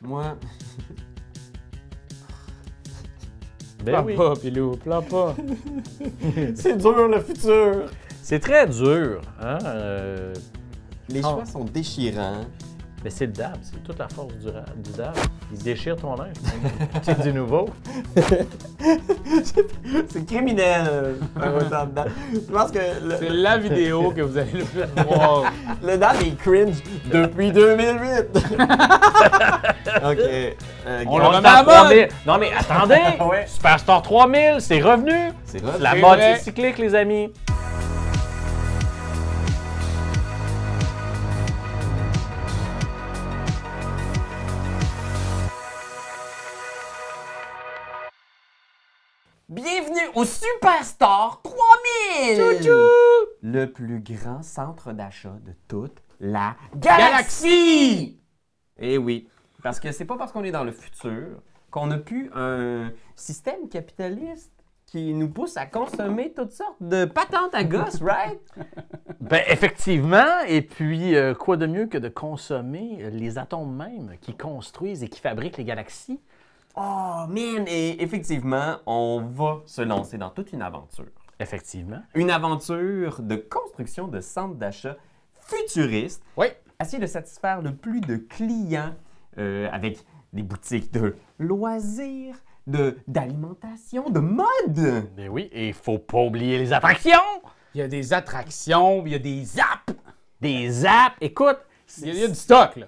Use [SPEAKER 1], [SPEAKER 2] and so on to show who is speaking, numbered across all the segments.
[SPEAKER 1] Moi...
[SPEAKER 2] Ben
[SPEAKER 3] Pleure
[SPEAKER 2] oui.
[SPEAKER 3] pas, Pilou, pleure pas.
[SPEAKER 1] C'est dur, le futur!
[SPEAKER 2] C'est très dur, hein?
[SPEAKER 1] Les choix sont déchirants.
[SPEAKER 2] Mais c'est le dab, c'est toute la force du dab. Il déchire ton linge. C'est du nouveau.
[SPEAKER 1] C'est criminel, un autant de dab. Je pense que
[SPEAKER 3] C'est la vidéo que vous allez le plus voir.
[SPEAKER 1] le dab est cringe depuis 2008. OK.
[SPEAKER 3] On le
[SPEAKER 2] On
[SPEAKER 3] remet
[SPEAKER 2] est à
[SPEAKER 3] à mode.
[SPEAKER 2] 3000. Non mais attendez!
[SPEAKER 1] Ouais.
[SPEAKER 2] Superstar 3000, c'est revenu!
[SPEAKER 1] C'est vrai.
[SPEAKER 2] La
[SPEAKER 3] C'est
[SPEAKER 2] mode,
[SPEAKER 3] vrai.
[SPEAKER 2] c'est cyclique, les amis.
[SPEAKER 1] Bienvenue au Superstore 3000! Le plus grand centre d'achat de toute la galaxie! Eh oui, parce que c'est pas parce qu'on est dans le futur qu'on a pu un système capitaliste qui nous pousse à consommer toutes sortes de patentes à gosses, right?
[SPEAKER 2] Ben effectivement, et puis quoi de mieux que de consommer les atomes même qui construisent et qui fabriquent les galaxies?
[SPEAKER 1] Oh man, et effectivement, on va se lancer dans toute une aventure.
[SPEAKER 2] Effectivement.
[SPEAKER 1] Une aventure de construction de centres d'achat futuristes.
[SPEAKER 3] Oui.
[SPEAKER 1] Essayer de satisfaire le plus de clients avec des boutiques de loisirs, d'alimentation, de mode.
[SPEAKER 2] Ben oui, et il faut pas oublier les attractions!
[SPEAKER 3] Il y a des attractions, il y a des apps.
[SPEAKER 2] Des apps! Écoute,
[SPEAKER 3] Il y a du stock, là.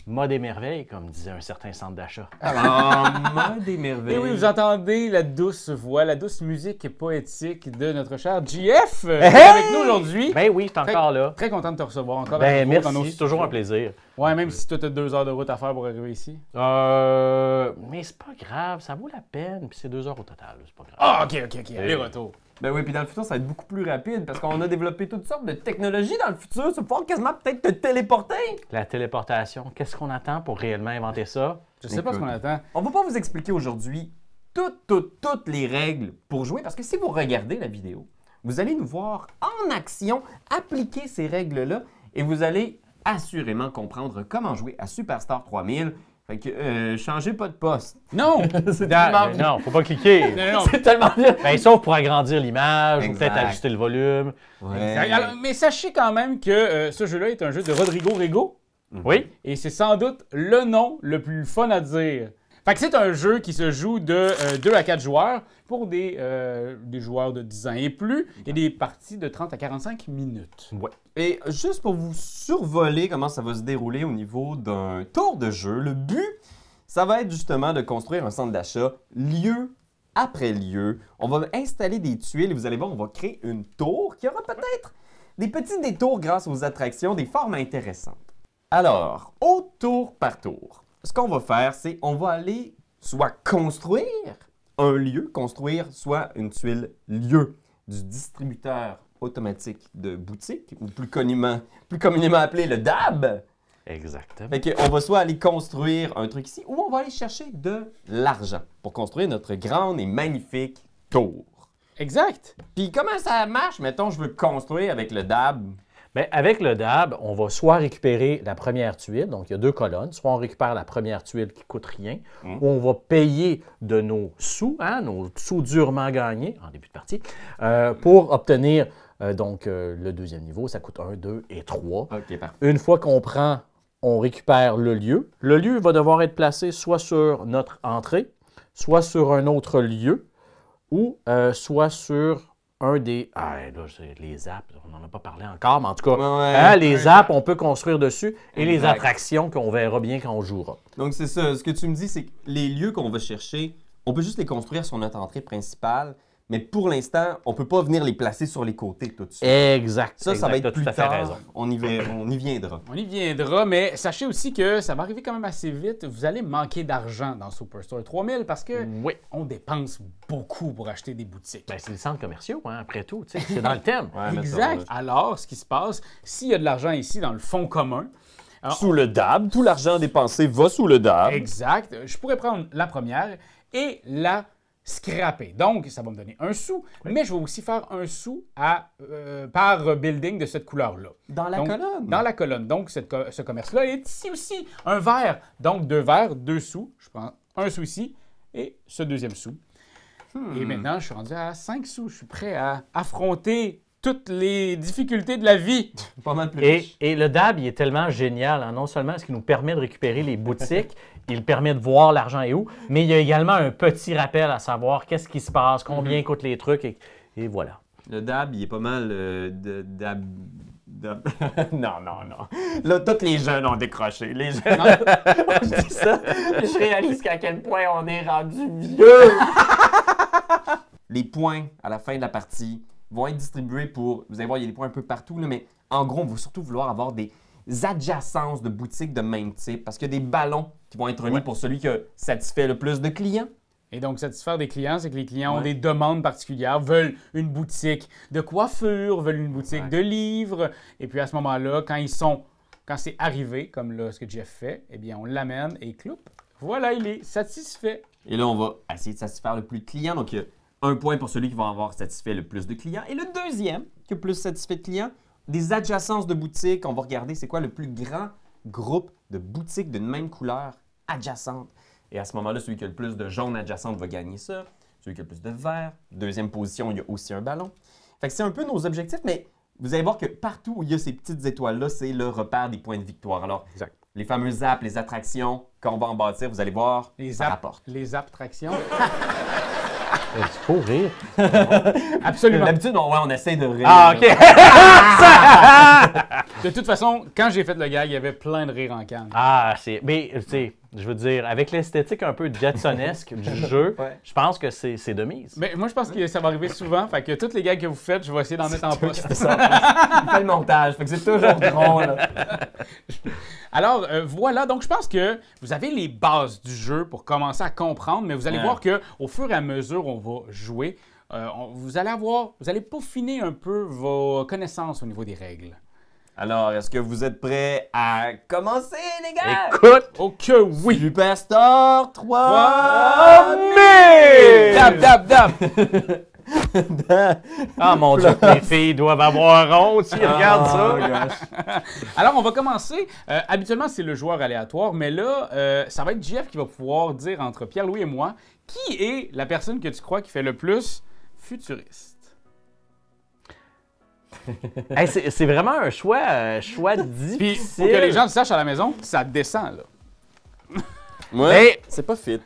[SPEAKER 2] mode et merveille, comme disait un certain centre d'achat.
[SPEAKER 1] Oh, mode et merveille.
[SPEAKER 3] Et oui, vous entendez la douce voix, la douce musique poétique de notre cher JF qui est
[SPEAKER 2] Hey!
[SPEAKER 3] avec nous aujourd'hui.
[SPEAKER 2] Ben oui, c'est encore là.
[SPEAKER 3] Très content de te recevoir encore.
[SPEAKER 2] Ben
[SPEAKER 3] avec nous dans nos
[SPEAKER 2] merci, c'est toujours un plaisir.
[SPEAKER 3] Ouais, même si toi, t'as 2 heures de route à faire pour arriver ici.
[SPEAKER 2] Mais c'est pas grave, ça vaut la peine, puis c'est 2 heures au total, c'est pas grave.
[SPEAKER 3] Ah, ok, allez, retour.
[SPEAKER 1] Ben oui, puis dans le futur, ça va être beaucoup plus rapide parce qu'on a développé toutes sortes de technologies dans le futur. Tu vas pouvoir quasiment peut-être te téléporter.
[SPEAKER 2] La téléportation, qu'est-ce qu'on attend pour réellement inventer ça?
[SPEAKER 3] Je sais pas ce qu'on attend.
[SPEAKER 1] On va pas vous expliquer aujourd'hui toutes les règles pour jouer parce que si vous regardez la vidéo, vous allez nous voir en action appliquer ces règles-là et vous allez assurément comprendre comment jouer à Superstar 3000. Fait que changez pas de poste.
[SPEAKER 3] Non!
[SPEAKER 1] C'est
[SPEAKER 3] Dans-
[SPEAKER 1] tellement
[SPEAKER 2] Non, faut pas cliquer.
[SPEAKER 3] Non.
[SPEAKER 1] C'est tellement bien.
[SPEAKER 2] Ben, sauf pour agrandir l'image, ou
[SPEAKER 1] Exact.
[SPEAKER 2] peut-être ajuster le volume.
[SPEAKER 1] Ouais.
[SPEAKER 3] Alors, mais sachez quand même que ce jeu-là est un jeu de Rodrigo Rego.
[SPEAKER 2] Oui?
[SPEAKER 3] Et c'est sans doute le nom le plus fun à dire. Fait que c'est un jeu qui se joue de 2 à 4 joueurs pour des joueurs de 10 ans et plus et des parties de 30 à 45 minutes.
[SPEAKER 2] Ouais.
[SPEAKER 1] Et juste pour vous survoler comment ça va se dérouler au niveau d'un tour de jeu, le but, ça va être justement de construire un centre d'achat lieu après lieu. On va installer des tuiles et vous allez voir, on va créer une tour qui aura peut-être des petits détours grâce aux attractions, des formes intéressantes. Alors, au tour par tour, ce qu'on va faire, c'est on va aller soit construire un lieu, construire soit une tuile lieu du distributeur automatique de boutique, ou plus communément appelé le DAB.
[SPEAKER 2] Exactement.
[SPEAKER 1] Fait qu'on va soit aller construire un truc ici, ou on va aller chercher de l'argent pour construire notre grande et magnifique tour.
[SPEAKER 3] Exact!
[SPEAKER 1] Puis comment ça marche? Mettons, je veux construire avec le DAB.
[SPEAKER 2] Bien, avec le DAB, on va soit récupérer la première tuile, donc il y a 2 colonnes, soit on récupère la première tuile qui ne coûte rien, ou on va payer de nos sous, nos sous durement gagnés en début de partie, pour obtenir le deuxième niveau. Ça coûte 1, 2 et 3.
[SPEAKER 1] OK, parfait.
[SPEAKER 2] Une fois qu'on prend, on récupère le lieu. Le lieu va devoir être placé soit sur notre entrée, soit sur un autre lieu, ou soit sur un des... Ah, là, les apps, on n'en a pas parlé encore, mais en tout cas,
[SPEAKER 1] Ouais.
[SPEAKER 2] les apps, on peut construire dessus, et les
[SPEAKER 1] Exact.
[SPEAKER 2] attractions qu'on verra bien quand on jouera.
[SPEAKER 1] Donc c'est ça, ce que tu me dis, c'est que les lieux qu'on va chercher, on peut juste les construire sur notre entrée principale, mais pour l'instant, on ne peut pas venir les placer sur les côtés tout de suite.
[SPEAKER 2] Exact.
[SPEAKER 1] Ça va
[SPEAKER 2] exact,
[SPEAKER 1] être
[SPEAKER 2] t'as
[SPEAKER 1] plus
[SPEAKER 2] tout à fait
[SPEAKER 1] tard.
[SPEAKER 2] raison.
[SPEAKER 1] On y viendra.
[SPEAKER 3] On y viendra, mais sachez aussi que ça va arriver quand même assez vite. Vous allez manquer d'argent dans Superstore 3000 parce que
[SPEAKER 2] Oui.
[SPEAKER 3] on dépense beaucoup pour acheter des boutiques.
[SPEAKER 2] Ben, c'est les centres commerciaux, hein, après tout. tu sais, C'est dans le thème.
[SPEAKER 1] Ouais, mais ça,
[SPEAKER 3] Exact. Alors, ce qui se passe, s'il y a de l'argent ici dans le fonds commun, alors,
[SPEAKER 1] Sous le DAB, tout l'argent dépensé va sous le DAB.
[SPEAKER 3] exact, je pourrais prendre la première et la scraper. Donc, ça va me donner un sou, mais je vais aussi faire un sou par building de cette couleur-là.
[SPEAKER 1] Dans la
[SPEAKER 3] Donc,
[SPEAKER 1] colonne?
[SPEAKER 3] Dans la colonne. Donc, ce commerce-là est ici aussi. Un vert. Donc, 2 verres, 2 sous. Je prends un sou ici et ce deuxième sou. Et maintenant, je suis rendu à 5 sous. Je suis prêt à affronter toutes les difficultés de la vie.
[SPEAKER 1] Pas mal plus riche.
[SPEAKER 2] Et le DAB, il est tellement génial. Hein. Non seulement est-ce qu'il nous permet de récupérer les boutiques, il permet de voir l'argent est où, mais il y a également un petit rappel à savoir qu'est-ce qui se passe, combien coûtent les trucs, et voilà.
[SPEAKER 1] Le DAB, il est pas mal non. Là, tous les jeunes ont décroché. Les jeunes... je dis ça, je réalise qu'à quel point on est rendu vieux. Les points à la fin de la partie vont être distribués pour... Vous allez voir, il y a des points un peu partout, là, mais en gros, on va surtout vouloir avoir des adjacences de boutiques de même type parce qu'il y a des ballons qui vont être remis pour celui qui a satisfait le plus de clients.
[SPEAKER 3] Et donc, satisfaire des clients, c'est que les clients ont des demandes particulières, veulent une boutique de coiffure, veulent une boutique de livres. Et puis, à ce moment-là, quand c'est arrivé, comme là, ce que Jeff fait, eh bien, on l'amène et cloup. Voilà, il est satisfait.
[SPEAKER 1] Et là, on va essayer de satisfaire le plus de clients. Donc, il y a un point pour celui qui va avoir satisfait le plus de clients. Et le deuxième, qui a plus satisfait de clients, des adjacences de boutiques. On va regarder c'est quoi le plus grand groupe de boutiques d'une même couleur adjacente. Et à ce moment-là, celui qui a le plus de jaune adjacente va gagner ça. Celui qui a le plus de vert. Deuxième position, il y a aussi un ballon. Fait que c'est un peu nos objectifs, mais vous allez voir que partout où il y a ces petites étoiles-là, c'est le repère des points de victoire. Alors, les fameuses apps, les attractions, quand on va en bâtir, vous allez voir, ça rapporte. Les
[SPEAKER 3] attractions.
[SPEAKER 2] Il faut rire.
[SPEAKER 3] Absolument.
[SPEAKER 1] D'habitude, on essaie de rire.
[SPEAKER 2] Ah, OK.
[SPEAKER 3] De toute façon, quand j'ai fait le gag, il y avait plein de rire en canne.
[SPEAKER 2] Ah, mais, tu sais, je veux dire, avec l'esthétique un peu Jetsonesque du jeu, je pense que c'est de mise.
[SPEAKER 3] Mais moi, je pense que ça va arriver souvent. Fait que tous les gags que vous faites, je vais essayer d'en mettre en poste.
[SPEAKER 1] Il fait le montage. Fait que c'est toujours drôle.
[SPEAKER 3] Alors, voilà. Donc, je pense que vous avez les bases du jeu pour commencer à comprendre, mais vous allez voir qu'au fur et à mesure on va jouer, vous allez peaufiner un peu vos connaissances au niveau des règles.
[SPEAKER 1] Alors, est-ce que vous êtes prêts à commencer, les gars?
[SPEAKER 2] Écoute!
[SPEAKER 3] Oh que oui!
[SPEAKER 1] Superstar 3000!
[SPEAKER 3] Dab!
[SPEAKER 2] Ah mon Dieu, les filles doivent avoir honte s'ils regardent ça.
[SPEAKER 3] Alors, on va commencer. Habituellement, c'est le joueur aléatoire, mais là, ça va être Jeff qui va pouvoir dire entre Pierre-Louis et moi qui est la personne que tu crois qui fait le plus futuriste.
[SPEAKER 2] Hey, c'est vraiment un choix difficile.
[SPEAKER 3] Puis, pour que les gens le sachent à la maison, ça descend, là.
[SPEAKER 1] Ouais, c'est pas fit.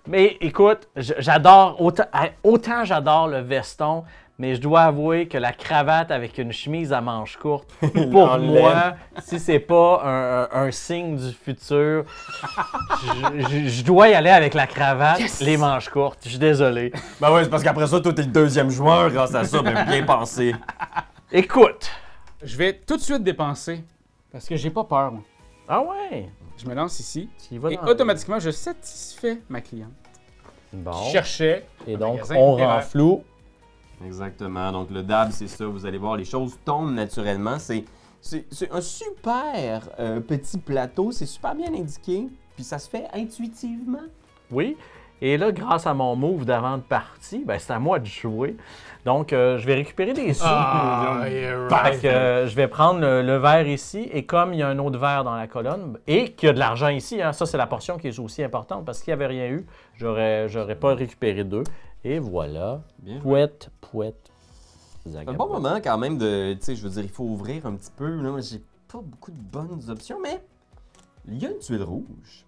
[SPEAKER 2] Mais écoute, j'adore, autant j'adore le veston, mais je dois avouer que la cravate avec une chemise à manches courtes, pour moi, si c'est pas un signe du futur, je dois y aller avec la cravate, les manches courtes. Je suis désolé.
[SPEAKER 1] Ben ouais, c'est parce qu'après ça, toi, t'es le deuxième joueur grâce à ça, mais bien pensé.
[SPEAKER 2] Écoute.
[SPEAKER 3] Je vais tout de suite dépenser, parce que j'ai pas peur, moi.
[SPEAKER 2] Ah ouais?
[SPEAKER 3] Je me lance ici, et automatiquement, je satisfais ma cliente.
[SPEAKER 2] Bon.
[SPEAKER 3] Je cherchais.
[SPEAKER 2] Et donc, on renfloue.
[SPEAKER 1] Exactement. Donc, le DAB, c'est ça. Vous allez voir, les choses tombent naturellement. C'est un super petit plateau. C'est super bien indiqué. Puis, ça se fait intuitivement.
[SPEAKER 2] Oui. Et là, grâce à mon move d'avant de partie, ben, c'est à moi de jouer. Donc, je vais récupérer des sous. Je vais prendre le verre ici. Et comme il y a un autre verre dans la colonne et qu'il y a de l'argent ici, hein, ça, c'est la portion qui est aussi importante parce qu'il n'y avait rien eu, j'aurais pas récupéré deux. Et voilà. Pouette.
[SPEAKER 1] C'est un bon moment quand même de, tu sais, je veux dire, il faut ouvrir un petit peu. Là, j'ai pas beaucoup de bonnes options, mais il y a une tuile rouge.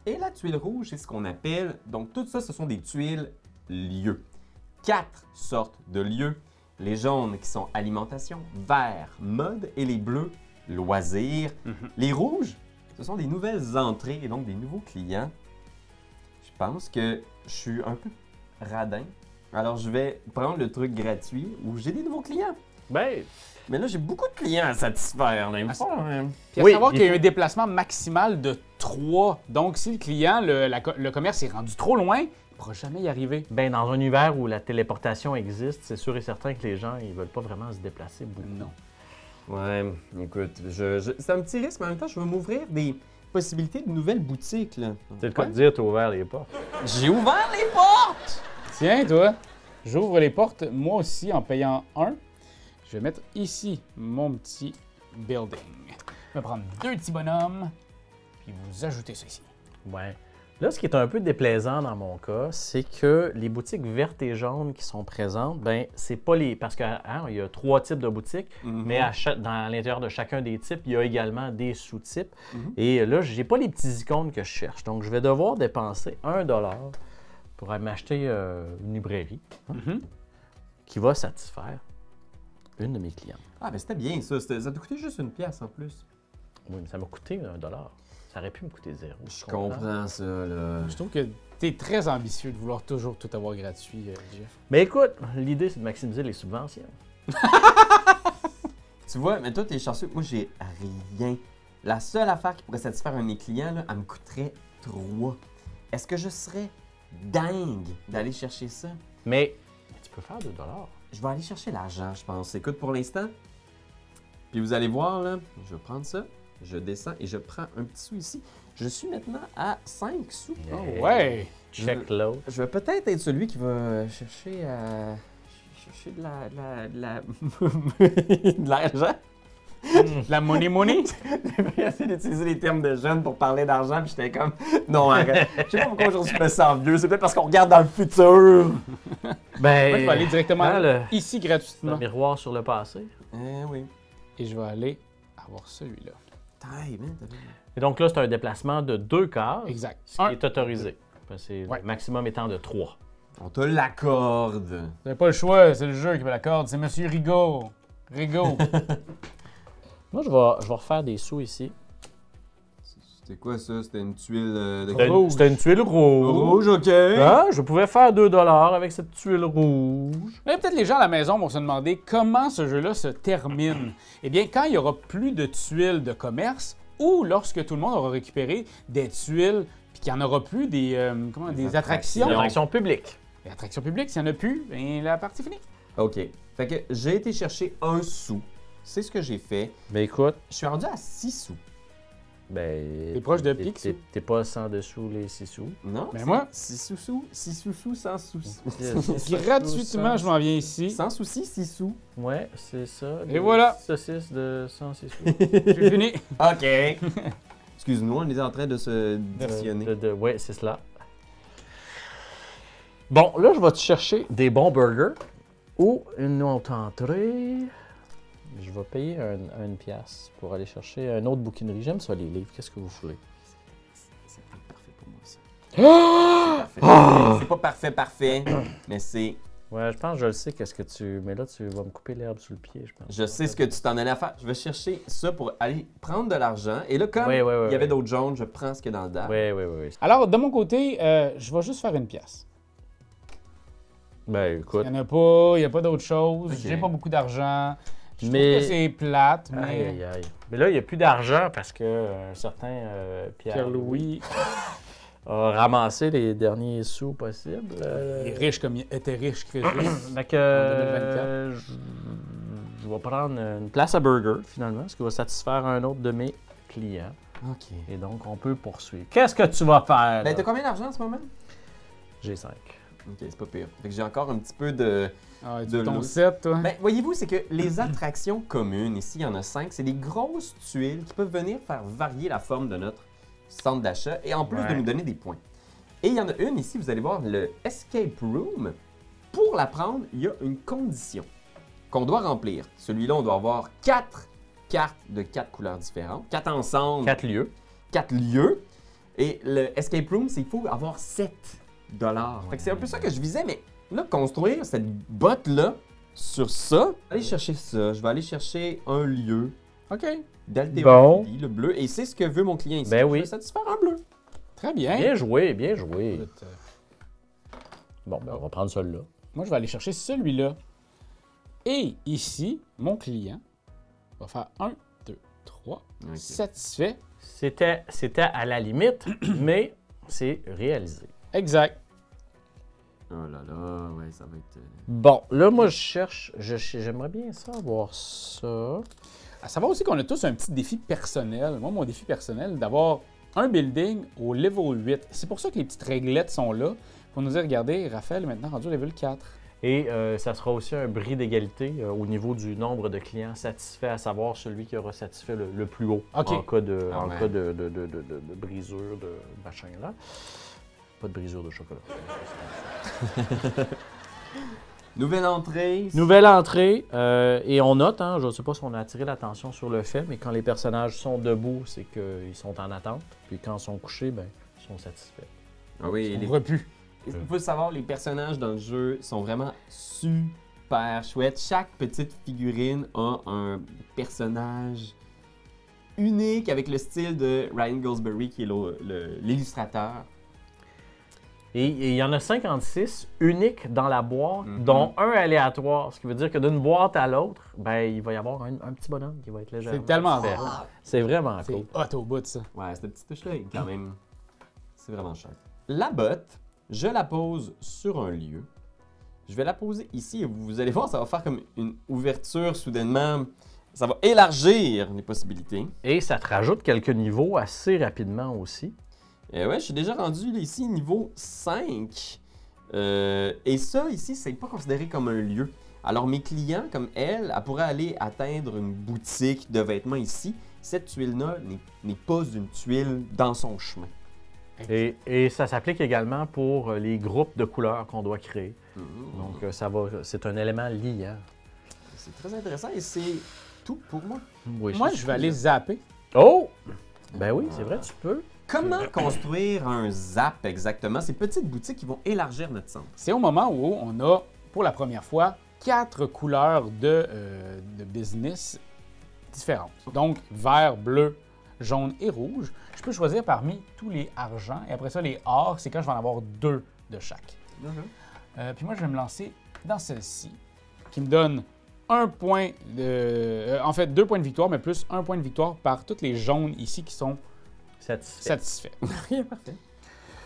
[SPEAKER 1] Et la tuile rouge, c'est ce qu'on appelle, donc tout ça, ce sont des tuiles lieux. 4 sortes de lieux. Les jaunes qui sont alimentation, vert, mode et les bleus, loisirs. Les rouges, ce sont des nouvelles entrées et donc des nouveaux clients. Je pense que je suis un peu radin. Alors, je vais prendre le truc gratuit où j'ai des nouveaux clients.
[SPEAKER 2] Ben,
[SPEAKER 1] mais là, j'ai beaucoup de clients à satisfaire. Là.
[SPEAKER 3] Puis à savoir qu'il y a un déplacement maximal de 3. Donc, si le client, le commerce est rendu trop loin, il ne pourra jamais y arriver.
[SPEAKER 2] Ben, dans un univers où la téléportation existe, c'est sûr et certain que les gens, ils veulent pas vraiment se déplacer beaucoup.
[SPEAKER 3] Non.
[SPEAKER 1] Ouais, écoute, c'est un petit risque, mais en même temps, je veux m'ouvrir des possibilité de nouvelles boutiques, là.
[SPEAKER 2] C'est le cas de dire, tu as ouvert les portes.
[SPEAKER 1] J'ai ouvert les portes!
[SPEAKER 3] Tiens, toi, j'ouvre les portes, moi aussi, en payant 1. Je vais mettre ici mon petit building. Je vais prendre 2 petits bonhommes, puis vous ajoutez ceci.
[SPEAKER 2] Ouais. Là, ce qui est un peu déplaisant dans mon cas, c'est que les boutiques vertes et jaunes qui sont présentes, ben c'est pas les... Parce qu'il y a 3 types de boutiques, mais à l'intérieur de chacun des types, il y a également des sous-types. Et là, j'ai pas les petits icônes que je cherche. Donc, je vais devoir dépenser 1 $ pour aller m'acheter une librairie qui va satisfaire une de mes clientes.
[SPEAKER 1] Ah, ben c'était bien ça. Ça t'a coûté juste 1 pièce en plus.
[SPEAKER 2] Oui, mais ça m'a coûté 1 $. Ça aurait pu me coûter 0.
[SPEAKER 1] Je comprends ça, là.
[SPEAKER 3] Je trouve que t'es très ambitieux de vouloir toujours tout avoir gratuit, Jeff.
[SPEAKER 2] Mais écoute, l'idée, c'est de maximiser les subventions.
[SPEAKER 1] Tu vois, mais toi, t'es chanceux. Moi, j'ai rien. La seule affaire qui pourrait satisfaire un de mes clients, là, elle me coûterait 3. Est-ce que je serais dingue d'aller chercher ça?
[SPEAKER 2] Mais tu peux faire 2 $.
[SPEAKER 1] Je vais aller chercher l'argent, je pense. Écoute, pour l'instant. Puis vous allez voir, là, je vais prendre ça, je descends et je prends un petit sou ici. Je suis maintenant à 5 sous.
[SPEAKER 3] Oh ouais!
[SPEAKER 2] Check l'autre.
[SPEAKER 1] Je vais peut-être être celui qui va chercher de l'argent.
[SPEAKER 3] La money?
[SPEAKER 1] J'ai essayé d'utiliser les termes de jeunes pour parler d'argent, puis j'étais comme, non, arrête. Je sais pas pourquoi aujourd'hui je me sens vieux. C'est peut-être parce qu'on regarde dans le futur.
[SPEAKER 2] Ben,
[SPEAKER 3] Moi, je vais aller directement ici
[SPEAKER 2] le
[SPEAKER 3] gratuitement.
[SPEAKER 2] miroir sur le passé.
[SPEAKER 1] Oui.
[SPEAKER 3] Et je vais aller avoir celui-là.
[SPEAKER 1] Taille, man,
[SPEAKER 2] Et donc là, c'est un déplacement de 2 cases,
[SPEAKER 3] Exact.
[SPEAKER 2] ce qui est autorisé. C'est
[SPEAKER 3] Ouais.
[SPEAKER 2] le maximum étant de 3.
[SPEAKER 1] On te l'accorde.
[SPEAKER 3] Vous n'avez pas le choix, c'est le jeu qui me l'accorde. C'est Monsieur Rigaud. Rigaud.
[SPEAKER 2] Moi, je vais refaire des sous ici.
[SPEAKER 1] C'était quoi ça? C'était une tuile de
[SPEAKER 2] C'était une tuile rouge.
[SPEAKER 1] rouge, ok.
[SPEAKER 2] Ah, je pouvais faire 2 $ avec cette tuile rouge.
[SPEAKER 3] Mais peut-être les gens à la maison vont se demander comment ce jeu-là se termine. Eh bien, quand il n'y aura plus de tuiles de commerce ou lorsque tout le monde aura récupéré des tuiles puis qu'il n'y en aura plus des attractions.
[SPEAKER 2] Une attraction publique.
[SPEAKER 3] Les attractions publiques, s'il n'y en a plus, bien, la partie est finie.
[SPEAKER 1] Ok. Fait que j'ai été chercher 1 sou. C'est ce que j'ai fait.
[SPEAKER 2] Ben écoute,
[SPEAKER 1] Je suis rendu à 6 sous.
[SPEAKER 2] ben...
[SPEAKER 3] T'es proche de Picsou.
[SPEAKER 2] T'es pas sans dessous les 6 sous.
[SPEAKER 1] Non?
[SPEAKER 3] Ben moi-
[SPEAKER 1] 6 sous, 6 sous, sans souci.
[SPEAKER 3] Gratuitement, je m'en viens ici.
[SPEAKER 1] Sans souci, 6 sous.
[SPEAKER 2] Ouais, c'est ça.
[SPEAKER 3] Et voilà.
[SPEAKER 2] Saucisses de 106 sous.
[SPEAKER 3] J'ai fini.
[SPEAKER 1] Ok. Excuse-nous, on est en train de se dictionner.
[SPEAKER 2] Ouais, c'est cela. Bon, là, je vais te chercher des bons burgers ou une autre entrée. Je vais payer une pièce pour aller chercher un autre bouquinerie. J'aime ça, les livres. Qu'est-ce que vous voulez?
[SPEAKER 1] C'est pas parfait pour moi, ça. C'est parfait. C'est pas parfait, mais c'est...
[SPEAKER 2] Ouais, je pense que je le sais qu'est-ce que tu... Mais là, tu vas me couper l'herbe sous le pied, je pense.
[SPEAKER 1] Je sais ce que tu t'en allais à faire. Je vais chercher ça pour aller prendre de l'argent. Et là, comme
[SPEAKER 2] Ouais,
[SPEAKER 1] il y avait
[SPEAKER 2] ouais.
[SPEAKER 1] d'autres jaunes, je prends ce qu'il y a dans le dard.
[SPEAKER 2] Oui.
[SPEAKER 3] Alors, de mon côté, je vais juste faire une pièce.
[SPEAKER 2] Ben, écoute.
[SPEAKER 3] Il n'y a pas d'autre chose.
[SPEAKER 1] Ok.
[SPEAKER 3] J'ai pas beaucoup d'argent. Je trouve
[SPEAKER 2] Mais-
[SPEAKER 3] que c'est plate, mais
[SPEAKER 2] Aïe. Mais là, il n'y a plus d'argent parce que un certain
[SPEAKER 3] Pierre-Louis
[SPEAKER 2] a ramassé les derniers sous possibles.
[SPEAKER 3] est riche comme il était riche Crésus.
[SPEAKER 2] Fait que,
[SPEAKER 3] En 2024.
[SPEAKER 2] je vais prendre une place à burger, finalement, ce qui va satisfaire un autre de mes clients.
[SPEAKER 1] Ok.
[SPEAKER 2] Et donc, on peut poursuivre. Qu'est-ce que tu vas faire?
[SPEAKER 1] Ben,
[SPEAKER 2] là?
[SPEAKER 1] t'as combien d'argent en ce moment?
[SPEAKER 2] J'ai 5.
[SPEAKER 1] Ok, c'est pas pire. Fait que j'ai encore un petit peu de...
[SPEAKER 3] Ah,
[SPEAKER 1] De
[SPEAKER 3] tu ton
[SPEAKER 1] l'eau.
[SPEAKER 3] 7, toi.
[SPEAKER 1] Ben, voyez-vous, c'est que les attractions communes, ici, il y en a 5, c'est des grosses tuiles qui peuvent venir faire varier la forme de notre centre d'achat et en plus de
[SPEAKER 2] Ouais.
[SPEAKER 1] nous donner des points. Et il y en a une ici, vous allez voir, le Escape Room. Pour la prendre, il y a une condition qu'on doit remplir. Celui-là, on doit avoir 4 cartes de 4 couleurs différentes, 4 ensemble,
[SPEAKER 2] 4 lieux.
[SPEAKER 1] 4 lieux. Et le Escape Room, c'est qu'il faut avoir 7 $. Fait que c'est un peu ça que je visais, mais là, construire cette botte-là sur ça, aller chercher ça. Je vais aller chercher un lieu
[SPEAKER 3] OK.
[SPEAKER 1] d'haltérophilie, le bleu, et c'est ce que veut mon client ici.
[SPEAKER 2] Ben
[SPEAKER 1] Je
[SPEAKER 2] oui.
[SPEAKER 1] vais satisfaire un bleu.
[SPEAKER 3] Très bien.
[SPEAKER 2] Bien joué, bien joué.
[SPEAKER 3] Écoute,
[SPEAKER 2] Bon, ben, on va prendre celui-là.
[SPEAKER 3] moi, je vais aller chercher celui-là. Et ici, mon client va faire 1, 2, 3.
[SPEAKER 1] Ok.
[SPEAKER 3] Satisfait.
[SPEAKER 2] C'était à la limite, mais c'est réalisé.
[SPEAKER 3] Exact.
[SPEAKER 1] Oh là là, ouais, ça va être...
[SPEAKER 2] Bon, là, moi, je cherche. J'aimerais bien savoir ça.
[SPEAKER 3] À savoir aussi qu'on a tous un petit défi personnel. Moi, mon défi personnel, d'avoir un building au level 8. C'est pour ça que les petites réglettes sont là. Pour nous dire, regardez, Raphaël est maintenant rendu au level 4.
[SPEAKER 2] Et ça sera aussi un bris d'égalité au niveau du nombre de clients satisfaits, à savoir celui qui aura satisfait le plus haut
[SPEAKER 3] OK.
[SPEAKER 2] en cas de,
[SPEAKER 1] Ah
[SPEAKER 2] en
[SPEAKER 1] ouais.
[SPEAKER 2] cas de brisure de machin là. Pas de brisure de chocolat.
[SPEAKER 1] Nouvelle entrée.
[SPEAKER 2] Nouvelle entrée, et on note, hein, je ne sais pas si on a attiré l'attention sur le fait, mais quand les personnages sont debout, c'est qu'ils sont en attente. Puis quand ils sont couchés, ben, ils sont satisfaits.
[SPEAKER 1] Ah oui,
[SPEAKER 3] On voit plus.
[SPEAKER 1] il faut savoir, les personnages dans le jeu sont vraiment super chouettes. Chaque petite figurine a un personnage unique avec le style de Ryan Goldsberry, qui est l'illustrateur.
[SPEAKER 2] Et il y en a 56 uniques dans la boîte,
[SPEAKER 1] Mhm.
[SPEAKER 2] dont un aléatoire. Ce qui veut dire que d'une boîte à l'autre, ben, il va y avoir un petit bonhomme qui va être légèrement
[SPEAKER 3] C'est tellement
[SPEAKER 2] différent.
[SPEAKER 3] rare.
[SPEAKER 2] C'est vraiment
[SPEAKER 3] C'est
[SPEAKER 2] cool.
[SPEAKER 3] hot au bout de ça.
[SPEAKER 1] Ouais, cette petite touche-là est quand même... C'est vraiment chouette. La botte, je la pose sur un lieu. Je vais la poser ici et vous allez voir, ça va faire comme une ouverture soudainement. Ça va élargir les possibilités.
[SPEAKER 2] Et ça te rajoute quelques niveaux assez rapidement aussi.
[SPEAKER 1] Et ouais, je suis déjà rendu là, ici niveau 5. Et ça, ici, c'est pas considéré comme un lieu. Alors, mes clients, comme elle pourrait aller atteindre une boutique de vêtements ici. Cette tuile-là n'est pas une tuile dans son chemin.
[SPEAKER 2] Et ça s'applique également pour les groupes de couleurs qu'on doit créer.
[SPEAKER 1] Donc,
[SPEAKER 2] Donc, c'est un élément liant.
[SPEAKER 1] c'est très intéressant et c'est tout pour moi.
[SPEAKER 2] Oui,
[SPEAKER 3] Moi, je vais aller zapper.
[SPEAKER 2] Oh! Ben oui, c'est vrai, tu peux.
[SPEAKER 1] Comment construire un zap exactement? Ces petites boutiques qui vont élargir notre centre.
[SPEAKER 3] C'est au moment où on a, pour la première fois, 4 couleurs de business différentes. Donc, vert, bleu, jaune et rouge. Je peux choisir parmi tous les argents. Et après ça, les or, c'est quand je vais en avoir 2 de chaque. Puis moi, je vais me lancer dans celle-ci, qui me donne 1 point de... en fait, 2 points de victoire, mais plus 1 point de victoire par toutes les jaunes ici qui sont
[SPEAKER 2] Satisfait.
[SPEAKER 3] satisfaits.
[SPEAKER 1] Parfait.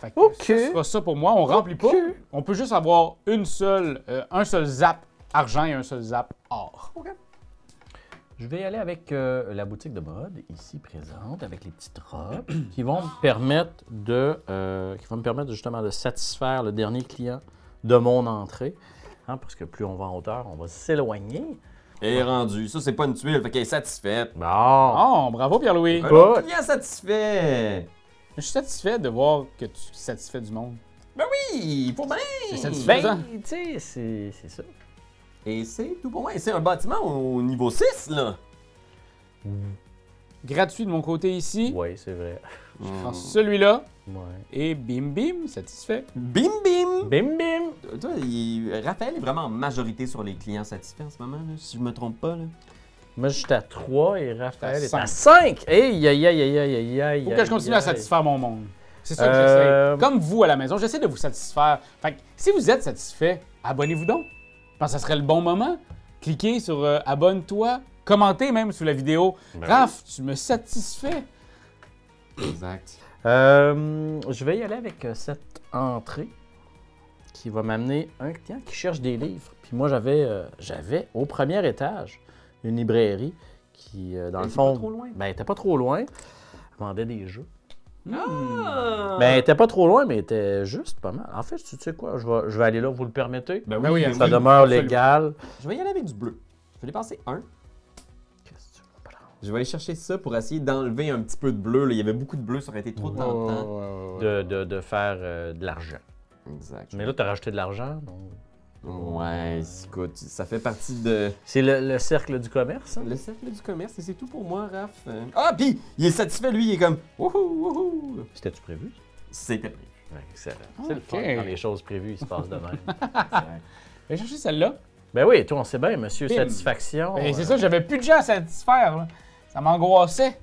[SPEAKER 3] Fait que
[SPEAKER 2] OK.
[SPEAKER 3] ça sera ça pour moi. On remplit pas. On peut juste avoir un seul zap argent et un seul zap or.
[SPEAKER 2] Je vais y aller avec la boutique de mode, ici présente, avec les petites robes, qui vont me permettre justement de satisfaire le dernier client de mon entrée. Hein, parce que plus on va en hauteur, on va s'éloigner.
[SPEAKER 1] Et rendu. Ça, c'est pas une tuile, fait qu'elle est satisfaite.
[SPEAKER 2] Bon!
[SPEAKER 3] Oh, bravo Pierre-Louis.
[SPEAKER 1] Un
[SPEAKER 2] Good.
[SPEAKER 1] autre client satisfait.
[SPEAKER 3] Je suis satisfait de voir que tu satisfais du monde.
[SPEAKER 1] Oui, pour bien.
[SPEAKER 3] C'est satisfaisant.
[SPEAKER 2] Ben, tu sais, c'est ça.
[SPEAKER 1] Et c'est tout pour moi. Et c'est un bâtiment au niveau 6, là.
[SPEAKER 3] Gratuit de mon côté ici.
[SPEAKER 2] Oui, c'est vrai.
[SPEAKER 3] Je prends celui-là
[SPEAKER 2] Ouais.
[SPEAKER 3] et bim bim, satisfait.
[SPEAKER 1] Bim, bim.
[SPEAKER 2] Bim, bim!
[SPEAKER 1] Toi, Raphaël est vraiment en majorité sur les clients satisfaits en ce moment, là, si je me trompe pas. Là.
[SPEAKER 2] Moi, je suis à 3 et Raphaël
[SPEAKER 3] À
[SPEAKER 2] est à 5! Aïe, aïe, aïe, aïe, aïe, aïe,
[SPEAKER 3] Faut que je continue à satisfaire mon monde. C'est ça que
[SPEAKER 2] Euh,
[SPEAKER 3] j'essaie. Comme vous à la maison, j'essaie de vous satisfaire. Fait que si vous êtes satisfait, abonnez-vous donc. Je pense que ça serait le bon moment. Cliquez sur abonne-toi. Commentez même sous la vidéo.
[SPEAKER 2] Ben
[SPEAKER 3] Raph, tu me satisfais.
[SPEAKER 1] Exact.
[SPEAKER 2] Je vais y aller avec cette entrée qui va m'amener un client qui cherche des livres. Puis moi, j'avais au premier étage une librairie qui, dans le
[SPEAKER 1] Elle était
[SPEAKER 2] fond,
[SPEAKER 1] pas trop loin?
[SPEAKER 2] ben, elle était pas trop loin. Elle vendait des jeux.
[SPEAKER 1] Ah!
[SPEAKER 2] Ben, elle était pas trop loin, mais elle était juste pas mal. En fait, tu sais quoi, je vais aller là, vous le permettez?
[SPEAKER 1] Ben
[SPEAKER 3] Ben oui,
[SPEAKER 1] oui,
[SPEAKER 2] Ça
[SPEAKER 3] oui.
[SPEAKER 2] demeure
[SPEAKER 3] absolument.
[SPEAKER 2] légal.
[SPEAKER 1] Je vais y aller avec du bleu. Je vais dépenser un.
[SPEAKER 2] Qu'est-ce que tu veux prendre?
[SPEAKER 1] Je vais aller chercher ça pour essayer d'enlever un petit peu de bleu. Là. Il y avait beaucoup de bleu, ça aurait été trop tentant.
[SPEAKER 2] De faire de l'argent.
[SPEAKER 1] Exact.
[SPEAKER 2] Mais là, tu as rajouté de l'argent. donc-
[SPEAKER 1] Ouais, écoute, ça fait partie de
[SPEAKER 2] C'est le cercle du commerce. hein?
[SPEAKER 1] le cercle du commerce et c'est tout pour moi, Raph. Ah, puis il est satisfait, lui, il est comme wouhou, wouhou.
[SPEAKER 2] C'était-tu prévu?
[SPEAKER 1] C'était prévu.
[SPEAKER 2] Ouais, excellent. C'est le
[SPEAKER 3] Ok.
[SPEAKER 2] fun quand les choses prévues, il se passe de même.
[SPEAKER 3] Je vais chercher celle-là.
[SPEAKER 2] Ben oui, toi, on sait bien, monsieur
[SPEAKER 3] Bim.
[SPEAKER 2] Satisfaction.
[SPEAKER 3] Ben, c'est ça, j'avais plus de gens à satisfaire. Là. Ça m'angoissait.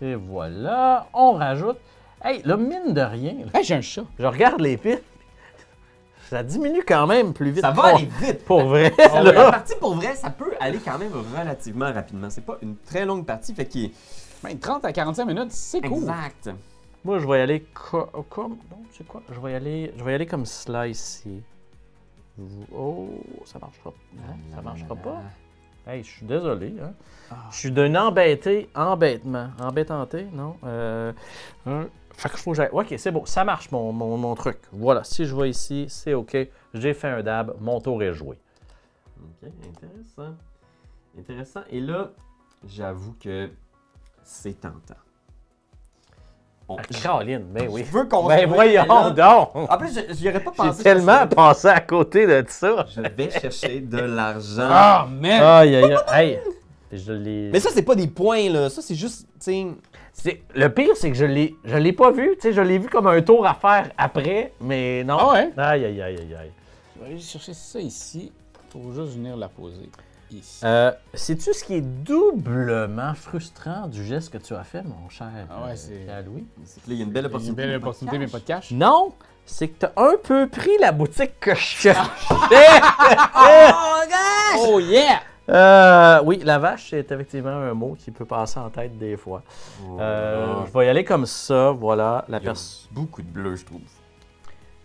[SPEAKER 2] Et voilà, on rajoute. Hey, là, mine de rien, là,
[SPEAKER 3] Hey, j'ai un chat.
[SPEAKER 2] je regarde les piles. Ça diminue quand même plus vite.
[SPEAKER 1] Ça va
[SPEAKER 2] pour,
[SPEAKER 1] aller vite.
[SPEAKER 2] Pour vrai,
[SPEAKER 1] La
[SPEAKER 2] là.
[SPEAKER 1] partie pour vrai, ça peut aller quand même relativement rapidement. C'est pas une très longue partie, fait qu'il est...
[SPEAKER 3] Ben, 30 à 45 minutes, c'est cool.
[SPEAKER 1] Exact.
[SPEAKER 2] Moi, je vais y aller comme... Non, tu sais quoi? Je vais y aller comme cela ici. Oh, ça marchera pas. Non, ça marchera pas. Hey, je suis désolé. Hein. Je suis d'un embêtement. Embêtanté, non? Fait qu'il faut que j'aille. OK, c'est bon. Ça marche, mon truc. Voilà, si je vais ici, c'est OK. J'ai fait un dab. Mon tour est joué.
[SPEAKER 1] OK, intéressant. Intéressant. Et là, j'avoue que c'est tentant. Bon,
[SPEAKER 2] Caroline, ben oui.
[SPEAKER 1] Je veux qu'on
[SPEAKER 2] Ben voyons donc!
[SPEAKER 1] En plus, j'y aurais pas pensé.
[SPEAKER 2] J'ai tellement passé à côté de ça.
[SPEAKER 1] Je vais chercher de l'argent.
[SPEAKER 3] Ah, man!
[SPEAKER 2] Aïe, aïe, aïe. Hey, je l'ai...
[SPEAKER 1] Mais ça, c'est pas des points, là. Ça, c'est juste, tu sais...
[SPEAKER 2] Le pire, c'est que je l'ai pas vu. Tu sais, je l'ai vu comme un tour à faire après, mais non.
[SPEAKER 3] Ah ouais?
[SPEAKER 2] Aïe, aïe, aïe, aïe, aïe.
[SPEAKER 3] Je vais aller chercher ça ici pour juste venir la poser ici.
[SPEAKER 2] Sais-tu ce qui est doublement frustrant du geste que tu as fait, mon cher
[SPEAKER 3] Ah ouais, c'est-
[SPEAKER 2] Louis?
[SPEAKER 1] C'est que là, il y a une belle
[SPEAKER 3] Une
[SPEAKER 1] opportunité.
[SPEAKER 3] belle opportunité, mais pas de cash.
[SPEAKER 2] Non, c'est que tu as un peu pris la boutique que je cherchais.
[SPEAKER 3] Oh yeah!
[SPEAKER 2] Oui, la vache, c'est effectivement un mot qui peut passer en tête des fois.
[SPEAKER 1] Oh,
[SPEAKER 2] Je vais y aller comme ça, voilà. La
[SPEAKER 1] il y a
[SPEAKER 2] personne.
[SPEAKER 1] beaucoup de bleu, je trouve.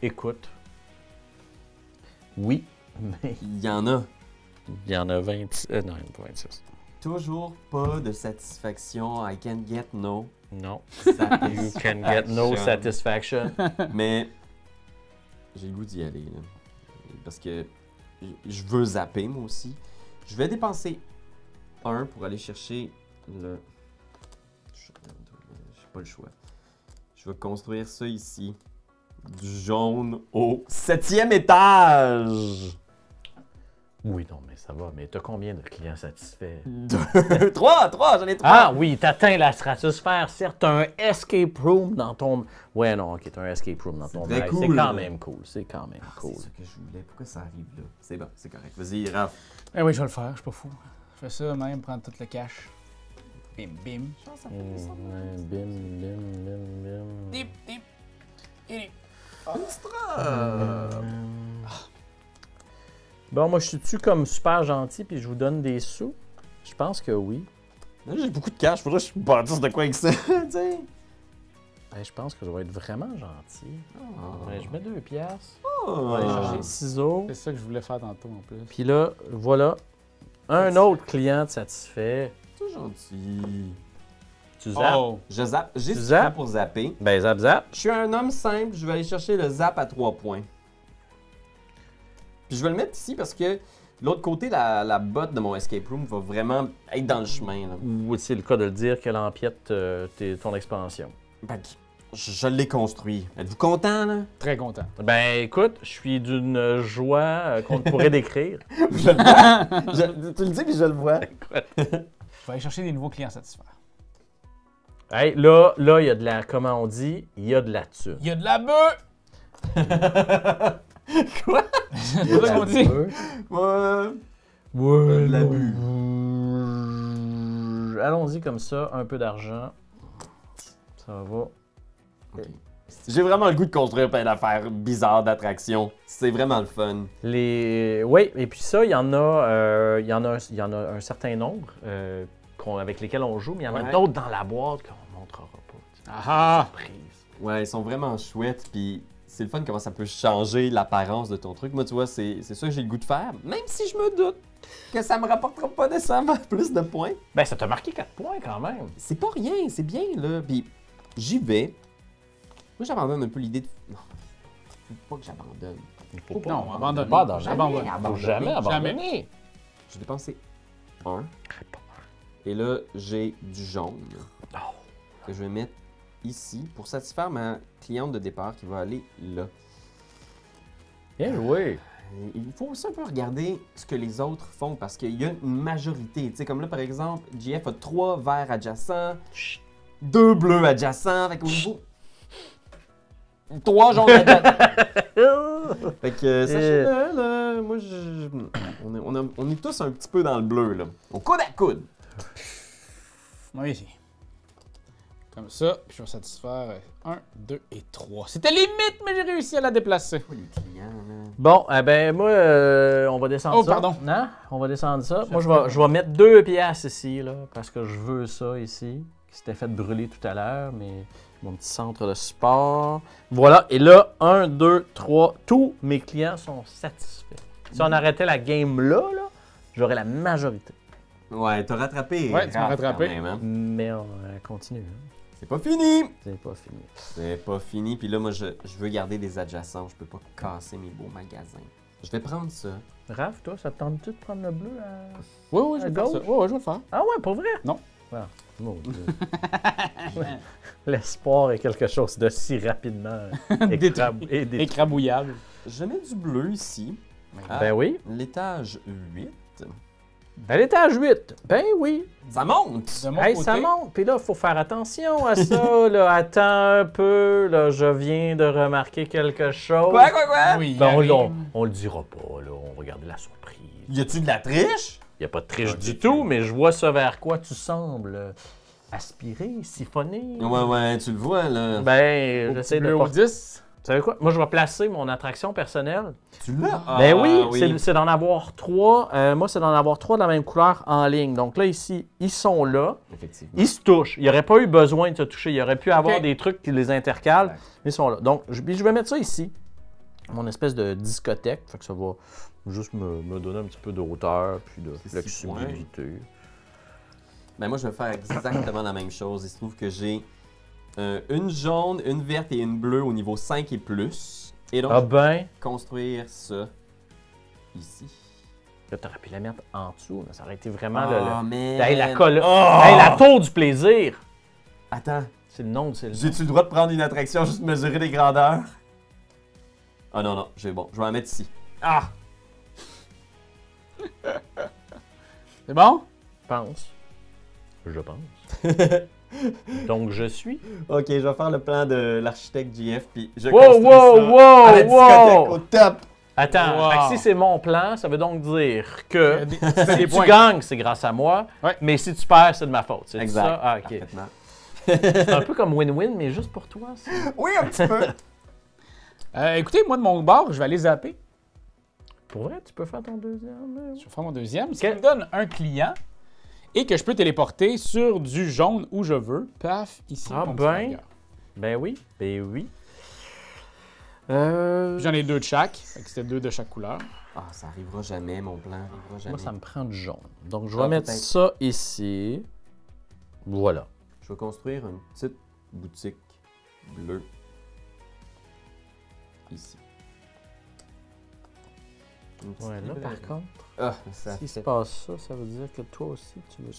[SPEAKER 2] Écoute. Oui, mais
[SPEAKER 1] Il y en a.
[SPEAKER 2] il y en a 20. Non, il y en a pas 26.
[SPEAKER 1] Toujours pas de satisfaction. I can get no
[SPEAKER 2] Non.
[SPEAKER 1] satisfaction.
[SPEAKER 2] You can get no satisfaction.
[SPEAKER 1] Mais j'ai le goût d'y aller, là. Parce que je veux zapper, moi aussi. Je vais dépenser 1 pour aller chercher le... J'ai pas le choix. Je vais construire ça ici. Du jaune au 7e étage.
[SPEAKER 2] Oui, non, mais ça va. Mais t'as combien de clients satisfaits?
[SPEAKER 1] 2, 3, j'en ai 3.
[SPEAKER 2] Ah oui, t'atteins la stratosphère. Certes, t'as un escape room dans ton... Ouais, non, ok, t'as un escape room dans ton
[SPEAKER 1] très
[SPEAKER 2] bail.
[SPEAKER 1] cool,
[SPEAKER 2] C'est quand
[SPEAKER 1] là.
[SPEAKER 2] même cool. C'est quand même cool.
[SPEAKER 1] C'est ça que je voulais. Pourquoi ça arrive là? C'est bon, c'est correct. Vas-y, Raph.
[SPEAKER 3] Eh oui, je vais le faire, je suis pas fou. Je fais ça même, prendre tout le cash. Bim, bim.
[SPEAKER 2] Ouais, bim, bim, bim, bim.
[SPEAKER 3] Dip, dip. Et
[SPEAKER 2] Bon, moi, je suis-tu comme super gentil puis je vous donne des sous? Je pense que oui.
[SPEAKER 1] Là, j'ai beaucoup de cash. Faudrait que je bâtisse de quoi avec ça. Tu sais.
[SPEAKER 2] Ben, je pense que je vais être vraiment gentil. Ben, je mets 2 piastres.
[SPEAKER 1] Oh.
[SPEAKER 2] On va aller chercher le ciseau.
[SPEAKER 3] c'est ça que je voulais faire tantôt en plus.
[SPEAKER 2] Puis là, voilà. Un autre client satisfait.
[SPEAKER 1] C'est gentil.
[SPEAKER 2] Tu zappes?
[SPEAKER 3] Oh!
[SPEAKER 1] Je zappe. J'ai
[SPEAKER 2] Tu
[SPEAKER 1] ce
[SPEAKER 2] zappes?
[SPEAKER 1] pour zapper.
[SPEAKER 2] Ben, zap, zap.
[SPEAKER 1] Je suis un homme simple. Je vais aller chercher le zap à 3 points. Puis je vais le mettre ici parce que l'autre côté, la botte de mon escape room va vraiment être dans le chemin. Là.
[SPEAKER 2] Ou c'est le cas de le dire qu'elle empiète ton expansion.
[SPEAKER 1] Fait que je l'ai construit. Êtes-vous content, là?
[SPEAKER 3] Très content.
[SPEAKER 2] Ben, écoute, je suis d'une joie qu'on ne pourrait décrire.
[SPEAKER 1] Je le vois. Tu le dis, puis je le vois.
[SPEAKER 3] Je vais aller chercher des nouveaux clients satisfaits.
[SPEAKER 2] Hey, là, il y a de la, comment on dit, il y a de la thune.
[SPEAKER 3] Il y a de la bœuf!
[SPEAKER 1] Quoi?
[SPEAKER 3] C'est ça qu'on dit.
[SPEAKER 1] Ouais.
[SPEAKER 2] Ouais,
[SPEAKER 1] de l'abus.
[SPEAKER 2] Allons-y comme ça, un peu d'argent. Ça va.
[SPEAKER 1] J'ai vraiment le goût de construire plein d'affaires bizarres d'attractions. C'est vraiment le fun.
[SPEAKER 2] Oui, et puis ça, il y en a un certain nombre avec lesquels on joue, mais il y en a
[SPEAKER 1] Ouais.
[SPEAKER 2] d'autres dans la boîte qu'on ne montrera pas.
[SPEAKER 3] Ah!
[SPEAKER 2] Surprise.
[SPEAKER 1] Ouais, ils sont vraiment chouettes, puis c'est le fun comment ça peut changer l'apparence de ton truc. Moi, tu vois, c'est ça que j'ai le goût de faire, même si je me doute que ça me rapportera pas nécessairement plus de points.
[SPEAKER 2] Ben, ça t'a marqué 4 points quand même.
[SPEAKER 1] C'est pas rien, c'est bien, là. Puis j'y vais. Moi, j'abandonne un peu l'idée de... Non, faut pas que j'abandonne.
[SPEAKER 3] Non, abandonne.
[SPEAKER 2] Pas abandonner.
[SPEAKER 3] Abandonne.
[SPEAKER 2] Faut jamais abandonner.
[SPEAKER 1] J'ai dépensé 1. Et là, j'ai du jaune que je vais mettre ici pour satisfaire ma cliente de départ qui va aller là.
[SPEAKER 2] Bien joué.
[SPEAKER 1] Il faut aussi un peu regarder ce que les autres font parce qu'il y a une majorité. Tu sais, comme là, par exemple, JF a 3 verts adjacents, 2 bleus adjacents. Fait qu'au niveau... 3 jaunes adjacents. Fait que, sachez-le, là, moi, on est tous un petit peu dans le bleu, là. Au coude à coude.
[SPEAKER 3] Moi, ici. Comme ça, puis je vais satisfaire 1, 2 et 3. C'était limite, mais j'ai réussi à la déplacer.
[SPEAKER 1] Pas les clients, là.
[SPEAKER 2] Bon, eh ben moi, on va descendre
[SPEAKER 3] Oh,
[SPEAKER 2] ça.
[SPEAKER 3] pardon.
[SPEAKER 2] Non? On va descendre ça. Moi, je vais mettre 2 piastres ici, là, parce que je veux ça ici, qui s'était fait brûler tout à l'heure, mais mon petit centre de sport. Voilà, et là, 1, 2, 3, tous mes clients sont satisfaits. Si on arrêtait la game là, j'aurais la majorité.
[SPEAKER 1] Ouais, t'as rattrapé.
[SPEAKER 3] Ouais, tu m'as
[SPEAKER 1] Raph,
[SPEAKER 3] rattrapé.
[SPEAKER 1] quand même, hein.
[SPEAKER 2] Mais on continue. Hein.
[SPEAKER 1] C'est pas fini!
[SPEAKER 2] C'est pas fini.
[SPEAKER 1] C'est pas fini. Puis là, moi, je veux garder des adjacents. Je peux pas casser mes beaux magasins. Je vais prendre ça.
[SPEAKER 2] Raph, toi, ça te tente-tu de prendre le bleu à...
[SPEAKER 3] Oui, oui, je
[SPEAKER 2] À
[SPEAKER 3] vais faire ça.
[SPEAKER 2] gauche?
[SPEAKER 3] Oui, oui, je vais le faire.
[SPEAKER 2] Ah ouais, pour vrai?
[SPEAKER 3] Non.
[SPEAKER 2] Ah, mon Dieu. L'espoir est quelque chose de si rapidement et détruit.
[SPEAKER 3] Écrabouillable.
[SPEAKER 1] Je mets du bleu ici. À
[SPEAKER 2] Ben oui.
[SPEAKER 1] l'étage 8.
[SPEAKER 2] À l'étage 8. Ben oui.
[SPEAKER 1] Ça monte!
[SPEAKER 3] De mon
[SPEAKER 2] Hey,
[SPEAKER 3] côté,
[SPEAKER 2] ça monte. Puis là, il faut faire attention à ça. Là. Attends un peu. Là, je viens de remarquer quelque chose.
[SPEAKER 1] Quoi?
[SPEAKER 3] oui,
[SPEAKER 2] Ben,
[SPEAKER 3] arrive.
[SPEAKER 2] on le dira pas. Là. On va garder la surprise.
[SPEAKER 1] Y a-tu de la triche?
[SPEAKER 2] Il n'y a pas de triche
[SPEAKER 1] Ok.
[SPEAKER 2] du tout, mais je vois ce vers quoi tu sembles aspirer, siphonner.
[SPEAKER 1] Ouais, tu le vois, là.
[SPEAKER 2] Ben, j'essaie de
[SPEAKER 3] Bleu au
[SPEAKER 2] pas...
[SPEAKER 3] 10.
[SPEAKER 2] Vous savez quoi? Moi, je vais placer mon attraction personnelle.
[SPEAKER 1] Tu l'as?
[SPEAKER 2] Ben
[SPEAKER 1] Ah,
[SPEAKER 2] oui, c'est d'en avoir 3. Moi, c'est d'en avoir 3 de la même couleur en ligne. Donc là, ici, ils sont là.
[SPEAKER 1] Effectivement.
[SPEAKER 2] Ils se touchent. Il n'y aurait pas eu besoin de se toucher. Il y aurait pu avoir
[SPEAKER 3] Ok.
[SPEAKER 2] des trucs qui les intercalent.
[SPEAKER 1] Exact.
[SPEAKER 2] Mais ils sont là. Donc, puis je vais mettre ça ici. Mon espèce de discothèque. Fait que ça va juste me donner un petit peu de hauteur puis de
[SPEAKER 1] C'est
[SPEAKER 2] flexibilité.
[SPEAKER 1] Ben moi, je vais faire exactement la même chose. Il se trouve que j'ai une jaune, une verte et une bleue au niveau 5 et plus. Et donc,
[SPEAKER 2] Ah
[SPEAKER 1] je vais
[SPEAKER 2] ben,
[SPEAKER 1] construire ça ici.
[SPEAKER 2] là, t'aurais pu la mettre en dessous. Là. Ça aurait été vraiment
[SPEAKER 1] Oh, man!
[SPEAKER 2] Hey, la colle.
[SPEAKER 1] Oh!
[SPEAKER 2] Hey, la tour du plaisir.
[SPEAKER 1] Attends,
[SPEAKER 2] C'est le nom, c'est le nom.
[SPEAKER 1] j'ai-tu le droit de prendre une attraction juste mesurer les grandeurs? Ah non, j'ai bon. Je vais la mettre ici. Ah!
[SPEAKER 3] C'est bon?
[SPEAKER 2] Pense. Je pense. Donc, je suis.
[SPEAKER 1] Ok, je vais faire le plan de l'architecte JF, puis je
[SPEAKER 2] Wow,
[SPEAKER 1] construis
[SPEAKER 2] wow,
[SPEAKER 1] ça
[SPEAKER 2] wow,
[SPEAKER 1] à la discothèque
[SPEAKER 2] wow!
[SPEAKER 1] au top!
[SPEAKER 2] Attends,
[SPEAKER 3] Wow.
[SPEAKER 2] fait que si c'est mon plan, ça veut donc dire que
[SPEAKER 3] Des
[SPEAKER 2] si tu
[SPEAKER 3] points.
[SPEAKER 2] gagnes, c'est grâce à moi,
[SPEAKER 3] Ouais.
[SPEAKER 2] mais si tu perds, c'est de ma faute. C'est
[SPEAKER 1] Exact.
[SPEAKER 2] ça? Ah, ok.
[SPEAKER 1] Parfaitement.
[SPEAKER 2] C'est un peu comme win-win, mais juste pour toi. ça.
[SPEAKER 1] Oui, un petit peu.
[SPEAKER 3] Écoutez, moi, de mon bord, je vais aller zapper.
[SPEAKER 2] Pour vrai, tu peux faire ton deuxième.
[SPEAKER 3] Je vais faire mon deuxième. Ce
[SPEAKER 2] Ok.
[SPEAKER 3] qui me donne un client et que je peux téléporter sur du jaune où je veux. Paf, ici.
[SPEAKER 2] Ah
[SPEAKER 3] mon petit
[SPEAKER 2] ben.
[SPEAKER 3] marqueur.
[SPEAKER 2] Ben oui, ben oui.
[SPEAKER 3] J'en ai 2 de chaque. Fait que c'était 2 de chaque couleur.
[SPEAKER 1] Ah, ça arrivera jamais, mon plan arrivera jamais.
[SPEAKER 2] Moi, ça me prend du jaune. Donc, je vais
[SPEAKER 1] Ah,
[SPEAKER 2] mettre
[SPEAKER 1] peut-être.
[SPEAKER 2] ça ici. Voilà.
[SPEAKER 1] Je vais construire une petite boutique bleue ici. Une petite
[SPEAKER 2] Ouais, là,
[SPEAKER 1] librairie.
[SPEAKER 2] par contre,
[SPEAKER 1] Ah, ça
[SPEAKER 2] s'il se
[SPEAKER 1] fait...
[SPEAKER 2] passe ça, ça veut dire que toi aussi, tu veux...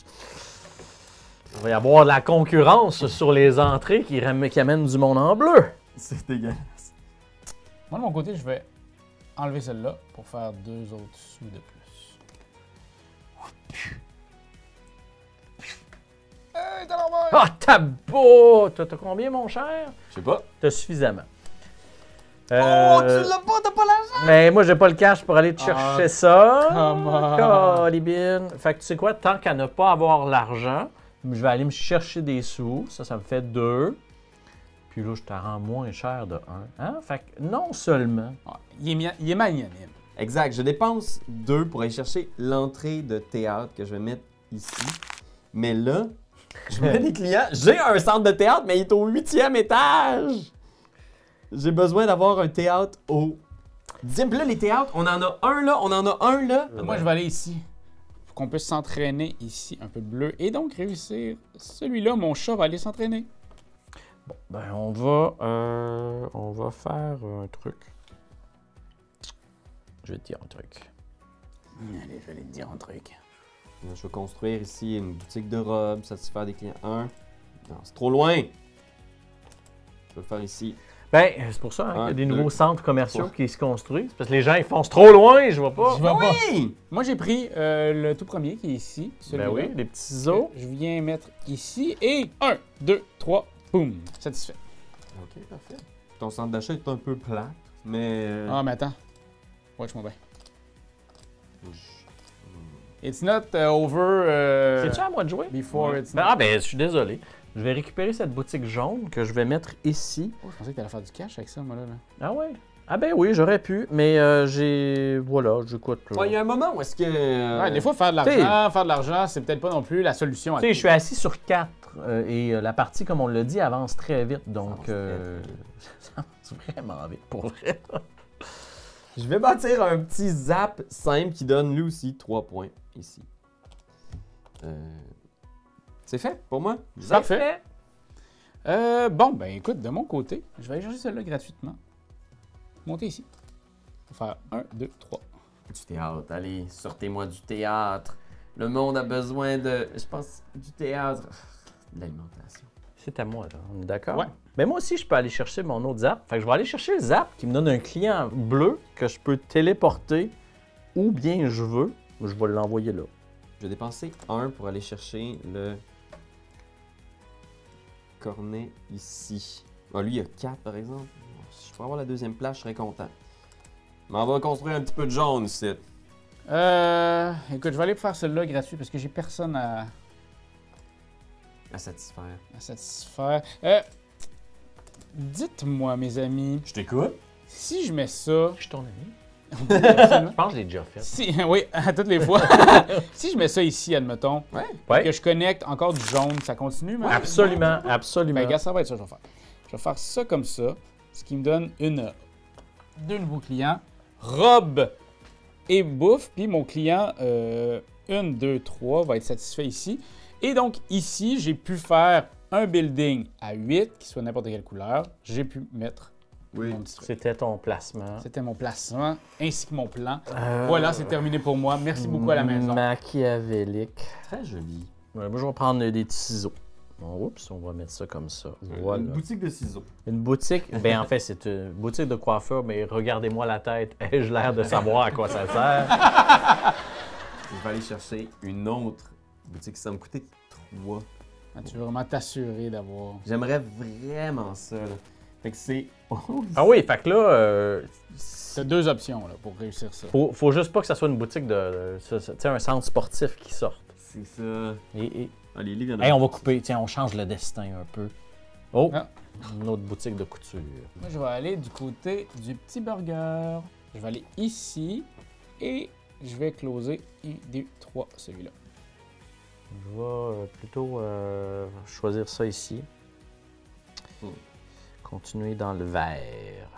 [SPEAKER 2] Il va y avoir de la concurrence sur les entrées qui amène du monde en bleu.
[SPEAKER 1] C'est dégueulasse.
[SPEAKER 3] Moi, de mon côté, je vais enlever celle-là pour faire 2 autres sous de plus. Hey, t'as l'envers!
[SPEAKER 2] Ah, t'as beau! T'as combien, mon cher?
[SPEAKER 1] Je sais pas.
[SPEAKER 2] T'as suffisamment.
[SPEAKER 1] Oh, tu l'as pas, t'as pas l'argent!
[SPEAKER 2] Mais moi, j'ai pas le cash pour aller te chercher ça.
[SPEAKER 3] come on.
[SPEAKER 2] Colibine. Fait que tu sais quoi, tant qu'à ne pas avoir l'argent, je vais aller me chercher des sous. Ça me fait 2. Puis là, je te rends moins cher de 1. Hein? Fait que non seulement...
[SPEAKER 3] Ouais, il est magnanime.
[SPEAKER 1] Exact, je dépense 2 pour aller chercher l'entrée de théâtre que je vais mettre ici. Mais là, je mets des clients. J'ai un centre de théâtre, mais il est au 8e étage! J'ai besoin d'avoir un théâtre au 10e. Puis là, les théâtres, on en a un là, on en a un là.
[SPEAKER 3] Moi, je vais aller ici. Pour qu'on puisse s'entraîner ici, un peu de bleu. Et donc réussir. Celui-là, mon chat va aller s'entraîner.
[SPEAKER 2] Bon, ben on va faire un truc. Je vais te dire un truc.
[SPEAKER 3] Allez, je vais aller te dire un truc.
[SPEAKER 1] Je vais construire ici une boutique de robes, satisfaire des clients 1. Non, c'est trop loin! Je vais le faire ici.
[SPEAKER 2] Ben, c'est pour ça hein, qu'il y a
[SPEAKER 1] Un,
[SPEAKER 2] des
[SPEAKER 1] deux,
[SPEAKER 2] nouveaux centres commerciaux
[SPEAKER 1] trois.
[SPEAKER 2] qui se construisent. Parce que les gens, ils foncent trop loin, je vois pas.
[SPEAKER 3] Je vois pas.
[SPEAKER 1] Oui!
[SPEAKER 3] Moi, j'ai pris le tout premier qui est ici.
[SPEAKER 2] Ben
[SPEAKER 3] Celui-là.
[SPEAKER 2] oui, les petits ciseaux.
[SPEAKER 3] Je viens mettre ici. Et 1, 2, 3, boum. Satisfait.
[SPEAKER 1] Ok, parfait. Ton centre d'achat est un peu plat, mais...
[SPEAKER 3] Ah, mais attends. Watch-moi bien. It's not over
[SPEAKER 2] C'est-tu à moi de jouer?
[SPEAKER 3] before it's
[SPEAKER 2] Ben, ah ben, je suis désolé. Je vais récupérer cette boutique jaune que je vais mettre ici.
[SPEAKER 3] Oh, je pensais que t'allais faire du cash avec ça, moi, là.
[SPEAKER 2] Ah ouais? Ah ben oui, j'aurais pu, mais j'ai... Voilà, j'écoute.
[SPEAKER 1] Ouais, il y a un moment où est-ce que...
[SPEAKER 3] Ouais, des fois, faire de l'argent, c'est peut-être pas non plus la solution à
[SPEAKER 2] Tu sais,
[SPEAKER 3] tout.
[SPEAKER 2] je suis assis sur 4 et la partie, comme on l'a dit, avance très vite. Donc,
[SPEAKER 1] Ça avance
[SPEAKER 2] ça avance vraiment vite pour vrai.
[SPEAKER 1] Je vais bâtir un petit zap simple qui donne lui aussi 3 points ici. c'est fait pour moi.
[SPEAKER 3] Parfait. Bon, ben écoute, de mon côté, je vais aller chercher celle-là gratuitement. Montez ici. On va faire 1, 2, 3.
[SPEAKER 1] Du théâtre, allez, sortez-moi du théâtre. Le monde a besoin de, je pense, du théâtre. De l'alimentation.
[SPEAKER 2] C'est à moi, là. On est d'accord?
[SPEAKER 3] Ouais.
[SPEAKER 2] Mais moi aussi, je peux aller chercher mon autre zap. Fait que je vais aller chercher le zap qui me donne un client bleu que je peux téléporter où bien je veux. Je vais l'envoyer là.
[SPEAKER 1] Je vais dépenser 1 pour aller chercher le cornet ici. Ah, lui, il y a 4 par exemple. Si je peux avoir la deuxième place, je serais content. Mais on va construire un petit peu de jaune ici.
[SPEAKER 3] Écoute, je vais aller faire celle-là gratuit parce que j'ai personne à
[SPEAKER 1] satisfaire.
[SPEAKER 3] satisfaire. Dites-moi, mes amis,
[SPEAKER 1] Je t'écoute.
[SPEAKER 3] si je mets ça.
[SPEAKER 2] Je suis ton ami.
[SPEAKER 3] Absolument.
[SPEAKER 2] Je pense que je l'ai déjà fait.
[SPEAKER 3] Si, oui, à toutes les fois. Si je mets ça ici, admettons,
[SPEAKER 2] Ouais.
[SPEAKER 3] que je connecte encore du jaune, ça continue, mais.
[SPEAKER 2] Absolument, absolument.
[SPEAKER 3] Ben, regarde, ça va être ça que je vais faire. Je vais faire ça comme ça, ce qui me donne deux nouveaux clients, robe et bouffe. Puis mon client, 1, 2, 3, va être satisfait ici. Et donc, ici, j'ai pu faire un building à 8, qui soit n'importe quelle couleur. J'ai pu mettre mon petit truc.
[SPEAKER 2] C'était ton placement.
[SPEAKER 3] C'était mon placement, ainsi que mon plan. Voilà, c'est terminé pour moi. Merci beaucoup à la maison.
[SPEAKER 2] Machiavélique.
[SPEAKER 1] Très joli.
[SPEAKER 2] Ouais, moi, je vais prendre des petits ciseaux. Bon, oups, on va mettre ça comme ça. Voilà.
[SPEAKER 1] Une boutique de ciseaux.
[SPEAKER 2] Une boutique, ben en fait, c'est une boutique de coiffeur, mais regardez-moi la tête. Ai-je l'air de savoir à quoi ça sert?
[SPEAKER 1] Je vais aller chercher une autre boutique. Ça va me coûter 3.
[SPEAKER 3] Ah, tu veux vraiment t'assurer d'avoir.
[SPEAKER 1] J'aimerais vraiment ça. Là. Fait que c'est.
[SPEAKER 2] Ah oui, fait que là,
[SPEAKER 3] T'as 2 options là, pour réussir ça.
[SPEAKER 2] faut juste pas que ça soit une boutique de tu sais, un centre sportif qui sorte.
[SPEAKER 1] C'est ça.
[SPEAKER 2] Et
[SPEAKER 1] Ah, les livres, il y en a.
[SPEAKER 2] hey, on va couper, tiens, on change le destin un peu. Oh,
[SPEAKER 3] Ah.
[SPEAKER 2] une autre boutique de couture.
[SPEAKER 3] Moi, je vais aller du côté du petit burger. Je vais aller ici et je vais closer 1, 2, 3, celui-là.
[SPEAKER 2] Je vais plutôt choisir ça ici.
[SPEAKER 1] Hmm.
[SPEAKER 2] Continuer dans le vert.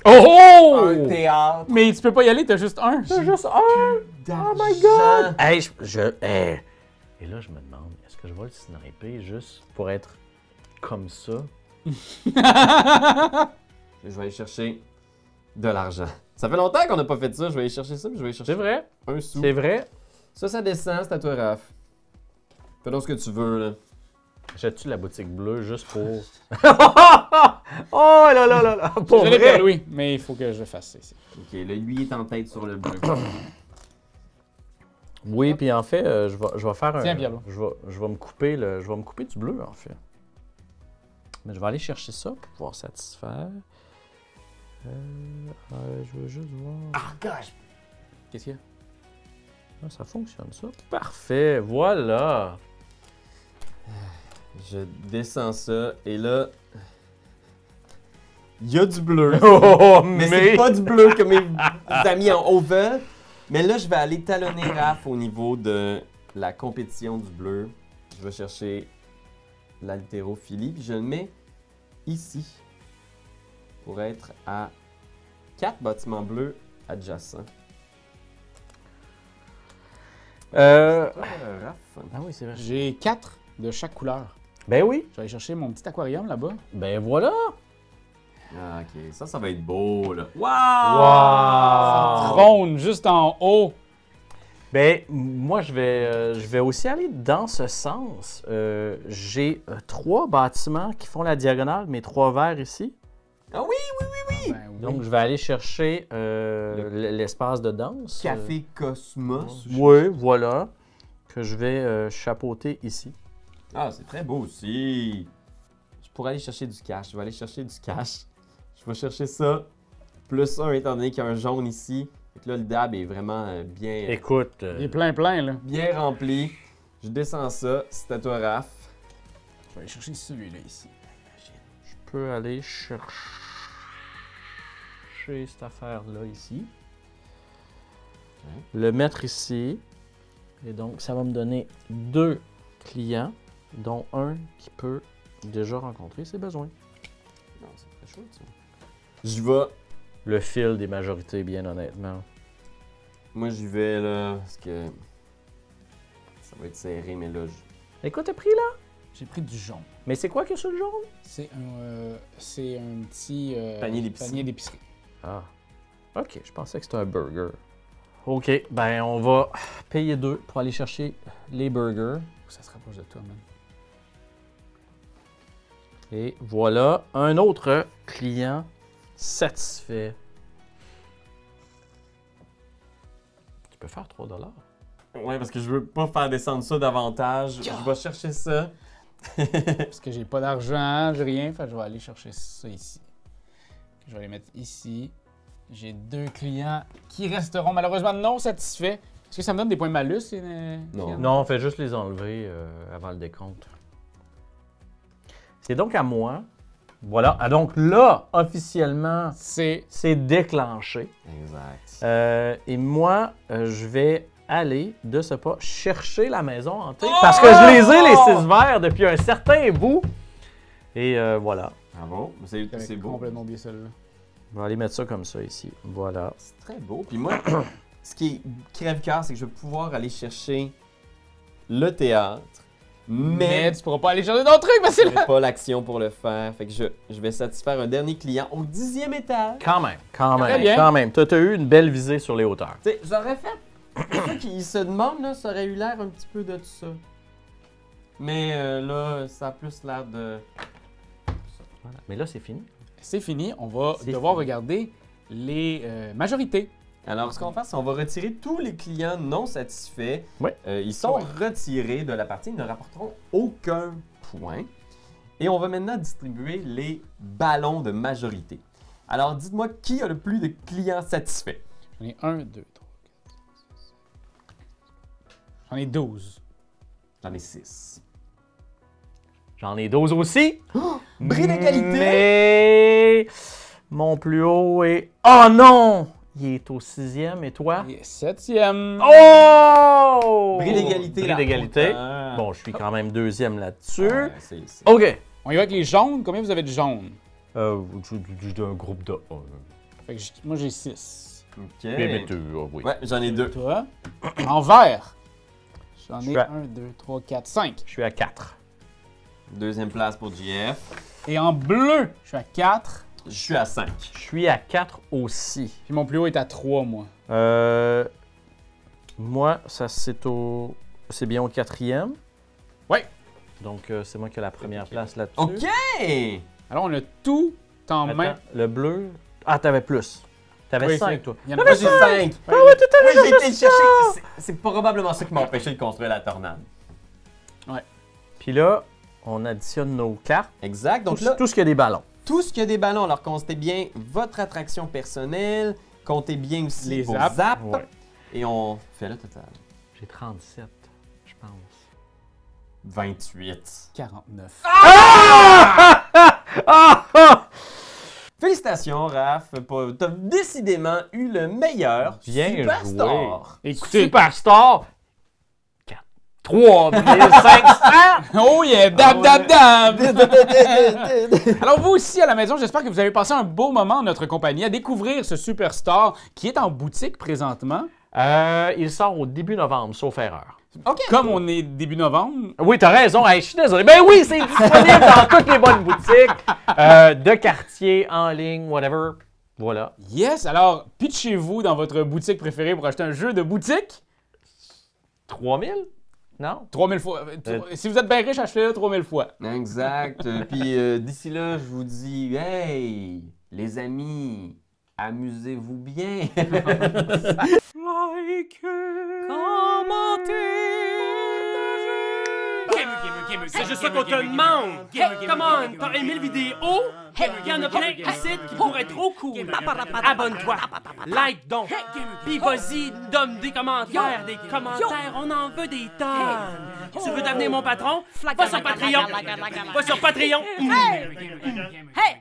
[SPEAKER 3] Oh!
[SPEAKER 1] Un théâtre.
[SPEAKER 3] Mais tu peux pas y aller, t'as juste un.
[SPEAKER 2] C'est juste un!
[SPEAKER 1] Oh
[SPEAKER 2] my God! Hey, hey. Et là, je me demande, est-ce que je vais le sniper juste pour être comme ça?
[SPEAKER 1] Je vais aller chercher de l'argent. Ça fait longtemps qu'on n'a pas fait ça. Je vais aller chercher ça, puis je vais aller chercher
[SPEAKER 2] C'est vrai?
[SPEAKER 1] un sou.
[SPEAKER 2] C'est vrai?
[SPEAKER 1] Ça descend, c'est à toi, Raph. Fais donc ce que tu veux, là.
[SPEAKER 2] J'ai-tu la boutique bleue juste pour... oh là là là là! Pour
[SPEAKER 3] Désolé,
[SPEAKER 2] vrai?
[SPEAKER 3] Pierre-Louis, mais il faut que je le fasse ici.
[SPEAKER 1] Ok, là, lui est en tête sur le bleu.
[SPEAKER 2] Oui, puis en fait, je vais faire un...
[SPEAKER 3] Tiens, Pierre-Louis.
[SPEAKER 2] Je vais me couper du bleu, en fait. Mais je vais aller chercher ça pour pouvoir satisfaire. Je veux juste voir...
[SPEAKER 1] Ah, gosh!
[SPEAKER 3] Qu'est-ce qu'il y a?
[SPEAKER 2] Ah, ça fonctionne, ça. Parfait, voilà.
[SPEAKER 1] Je descends ça, et là... Il y a du bleu.
[SPEAKER 2] Oh,
[SPEAKER 1] Mais c'est pas du bleu que mes amis en haut veulent. Mais là, je vais aller talonner Raph au niveau de la compétition du bleu. Je vais chercher l'haltérophilie, puis je le mets ici. Pour être à 4 bâtiments bleus adjacents. Raph.
[SPEAKER 2] Ah oui, c'est vrai.
[SPEAKER 3] J'ai 4 de chaque couleur.
[SPEAKER 2] Ben oui.
[SPEAKER 3] Je vais aller chercher mon petit aquarium là-bas.
[SPEAKER 2] Ben voilà.
[SPEAKER 1] Ah, ok, ça va être beau, là.
[SPEAKER 2] Wow!
[SPEAKER 3] Trône juste en haut.
[SPEAKER 2] Ben, moi, je vais aussi aller dans ce sens. J'ai 3 bâtiments qui font la diagonale, mes 3 verts ici.
[SPEAKER 1] Ah oui,
[SPEAKER 3] Ben oui.
[SPEAKER 2] Donc, je vais aller chercher l'espace de danse.
[SPEAKER 1] Café Cosmos.
[SPEAKER 2] Oui, voilà. Que je vais chapeauter ici.
[SPEAKER 1] Ah, c'est très beau aussi. Je pourrais aller chercher du cash. Je vais aller chercher du cash. Je vais chercher ça. Plus 1 étant donné qu'il y a un jaune ici. Et que là, le dab est vraiment bien,
[SPEAKER 2] Écoute.
[SPEAKER 3] Il est plein, là.
[SPEAKER 1] bien rempli. Je descends ça. C'est à toi, Raph.
[SPEAKER 3] Je vais aller chercher celui-là ici.
[SPEAKER 2] Je peux aller chercher cette affaire-là ici.
[SPEAKER 1] Ok.
[SPEAKER 2] Le mettre ici. Et donc, ça va me donner 2 clients, dont un qui peut déjà rencontrer ses besoins.
[SPEAKER 1] Non, c'est très chouette, ça. Je vais...
[SPEAKER 2] Le fil des majorités, bien honnêtement.
[SPEAKER 1] Moi, j'y vais, là, parce que ça va être serré, mais là,
[SPEAKER 2] Écoute, t'as pris là?
[SPEAKER 3] J'ai pris du jaune.
[SPEAKER 2] Mais c'est quoi que sur le jaune?
[SPEAKER 3] C'est un petit
[SPEAKER 1] Panier d'épicerie.
[SPEAKER 3] d'épicerie.
[SPEAKER 2] Ah. OK, je pensais que c'était un burger. OK, ben on va payer 2 pour aller chercher les burgers.
[SPEAKER 3] Ça se rapproche de toi, man.
[SPEAKER 2] Et voilà, un autre client satisfait. Tu peux faire 3 $.
[SPEAKER 1] Ouais, parce que je veux pas faire descendre ça davantage. Je vais chercher ça.
[SPEAKER 3] Parce que j'ai pas d'argent, j'ai rien, fait que je vais aller chercher ça ici. Je vais les mettre ici. J'ai 2 clients qui resteront malheureusement non satisfaits. Est-ce que ça me donne des points de malus?
[SPEAKER 1] Non.
[SPEAKER 2] Non, on fait juste les enlever avant le décompte. C'est donc à moi. Voilà. Ah, donc là, officiellement,
[SPEAKER 3] C'est
[SPEAKER 2] déclenché.
[SPEAKER 1] Exact.
[SPEAKER 2] Et moi, je vais aller de ce pas chercher la maison hantée. Parce que je les ai, les 6 verres, depuis un certain bout. Et voilà.
[SPEAKER 1] Bravo. C'est
[SPEAKER 3] J'avais
[SPEAKER 1] beau.
[SPEAKER 3] complètement oublié celle-là.
[SPEAKER 2] On va aller mettre ça comme ça ici. Voilà.
[SPEAKER 1] C'est très beau. Puis moi, ce qui est crève-cœur, c'est que je vais pouvoir aller chercher le théâtre, mais
[SPEAKER 3] tu pourras pas aller chercher d'autres trucs, parce que
[SPEAKER 1] je n'ai pas l'action pour le faire. Fait que je vais satisfaire un dernier client au 10e étage.
[SPEAKER 2] Quand même,
[SPEAKER 3] Très bien.
[SPEAKER 2] quand même. Tu as eu une belle visée sur les hauteurs.
[SPEAKER 1] Tu sais, j'aurais fait. Ceux qui se demandent, là, ça aurait eu l'air un petit peu de tout ça. Mais là, ça a plus l'air de.
[SPEAKER 2] Voilà. Mais là, c'est fini.
[SPEAKER 3] c'est fini. On va
[SPEAKER 2] C'est
[SPEAKER 3] devoir
[SPEAKER 2] fini.
[SPEAKER 3] regarder les majorités.
[SPEAKER 1] Alors, ce qu'on va faire, c'est qu'on va retirer tous les clients non satisfaits.
[SPEAKER 2] Ouais.
[SPEAKER 1] Ils sont retirés de la partie, ils ne rapporteront aucun point. Et on va maintenant distribuer les ballons de majorité. Alors, dites-moi qui a le plus de clients satisfaits?
[SPEAKER 3] J'en ai 1, 2, 3, 4, 5, 6. J'en ai 12.
[SPEAKER 1] J'en ai 6.
[SPEAKER 2] J'en ai 12 aussi.
[SPEAKER 1] Bris d'égalité!
[SPEAKER 2] Mais mon plus haut est... Oh non! Il est au 6e et toi?
[SPEAKER 3] Et 7e.
[SPEAKER 2] Oh!
[SPEAKER 1] Bris d'égalité.
[SPEAKER 2] Bris
[SPEAKER 1] la
[SPEAKER 2] d'égalité.
[SPEAKER 1] hauteur.
[SPEAKER 2] Bon, je suis quand même 2e là-dessus.
[SPEAKER 1] Ouais, c'est-
[SPEAKER 2] OK.
[SPEAKER 3] On y va avec les jaunes. Combien vous avez de jaunes?
[SPEAKER 2] D'un groupe de 1.
[SPEAKER 3] Fait que moi, j'ai 6.
[SPEAKER 1] OK.
[SPEAKER 2] Oui.
[SPEAKER 1] Ouais, j'en ai 2.
[SPEAKER 3] Toi? En vert. J'en
[SPEAKER 2] Je
[SPEAKER 3] ai
[SPEAKER 2] suis à-
[SPEAKER 3] 1, 2, 3, 4, 5.
[SPEAKER 2] Je suis à 4.
[SPEAKER 1] Deuxième place pour JF.
[SPEAKER 3] Et en bleu, je suis à 4.
[SPEAKER 1] Je suis à 5.
[SPEAKER 2] Je suis à 4 aussi.
[SPEAKER 3] Puis mon plus haut est à 3, moi.
[SPEAKER 2] Moi, ça c'est bien au 4e.
[SPEAKER 3] Ouais.
[SPEAKER 2] Donc, c'est moi qui ai la première place là-dessus.
[SPEAKER 1] OK!
[SPEAKER 3] Alors, on a tout en main.
[SPEAKER 2] Attends, le bleu... Ah, t'avais plus. T'avais
[SPEAKER 3] Oui,
[SPEAKER 2] 5,
[SPEAKER 3] c'est-
[SPEAKER 2] toi.
[SPEAKER 3] Il y en a
[SPEAKER 1] Moi,
[SPEAKER 3] pas
[SPEAKER 1] j'ai 5.
[SPEAKER 2] Ah ouais, t'es allé
[SPEAKER 1] Oui, j'ai
[SPEAKER 2] chercher
[SPEAKER 1] été
[SPEAKER 2] ça!
[SPEAKER 1] chercher. C'est probablement ça qui m'a empêché de construire la tornade.
[SPEAKER 2] Puis là, on additionne nos cartes.
[SPEAKER 1] Exact. Donc
[SPEAKER 2] Tout,
[SPEAKER 1] là,
[SPEAKER 2] tout ce qui a des ballons.
[SPEAKER 1] tout ce qui a des ballons, alors comptez bien votre attraction personnelle, comptez bien aussi
[SPEAKER 3] Les
[SPEAKER 1] vos
[SPEAKER 3] zaps.
[SPEAKER 1] zaps,
[SPEAKER 2] Ouais.
[SPEAKER 1] et on fait le total.
[SPEAKER 2] J'ai 37, je pense.
[SPEAKER 1] 28.
[SPEAKER 3] 49.
[SPEAKER 1] Félicitations, Raph. T'as décidément eu le meilleur
[SPEAKER 2] Bien
[SPEAKER 1] Superstar.
[SPEAKER 2] joué.
[SPEAKER 3] Écoutez.
[SPEAKER 2] Superstar! 4. 3500!
[SPEAKER 3] Oh yeah! Dab, dab, dab! Alors, vous aussi à la maison, j'espère que vous avez passé un beau moment en notre compagnie à découvrir ce Superstar qui est en boutique présentement.
[SPEAKER 2] Il sort au début novembre, sauf erreur.
[SPEAKER 1] OK.
[SPEAKER 3] Comme on est début novembre,
[SPEAKER 2] Oui, t'as raison. Hey, je suis désolé. Ben oui, c'est disponible dans toutes les bonnes boutiques de quartier, en ligne, whatever. Voilà.
[SPEAKER 3] yes! Alors, pitchez-vous dans votre boutique préférée pour acheter un jeu de boutique.
[SPEAKER 2] 3000? Non?
[SPEAKER 3] 3000 fois. Si vous êtes bien riche, achetez-le 3000 fois.
[SPEAKER 1] Exact. Puis d'ici là, je vous dis, hey, les amis, amusez-vous bien.
[SPEAKER 4] C'est juste ça qu'on te demande! Hey, come on! T'as aimé le vidéo? Hey, y'en a plein ici qui pourraient être trop cool! Abonne-toi! Like donc! Puis vas-y, donne des commentaires! Des commentaires, on en veut des tonnes! Tu veux devenir mon patron? Va sur Patreon! Va sur Patreon!
[SPEAKER 5] Hey!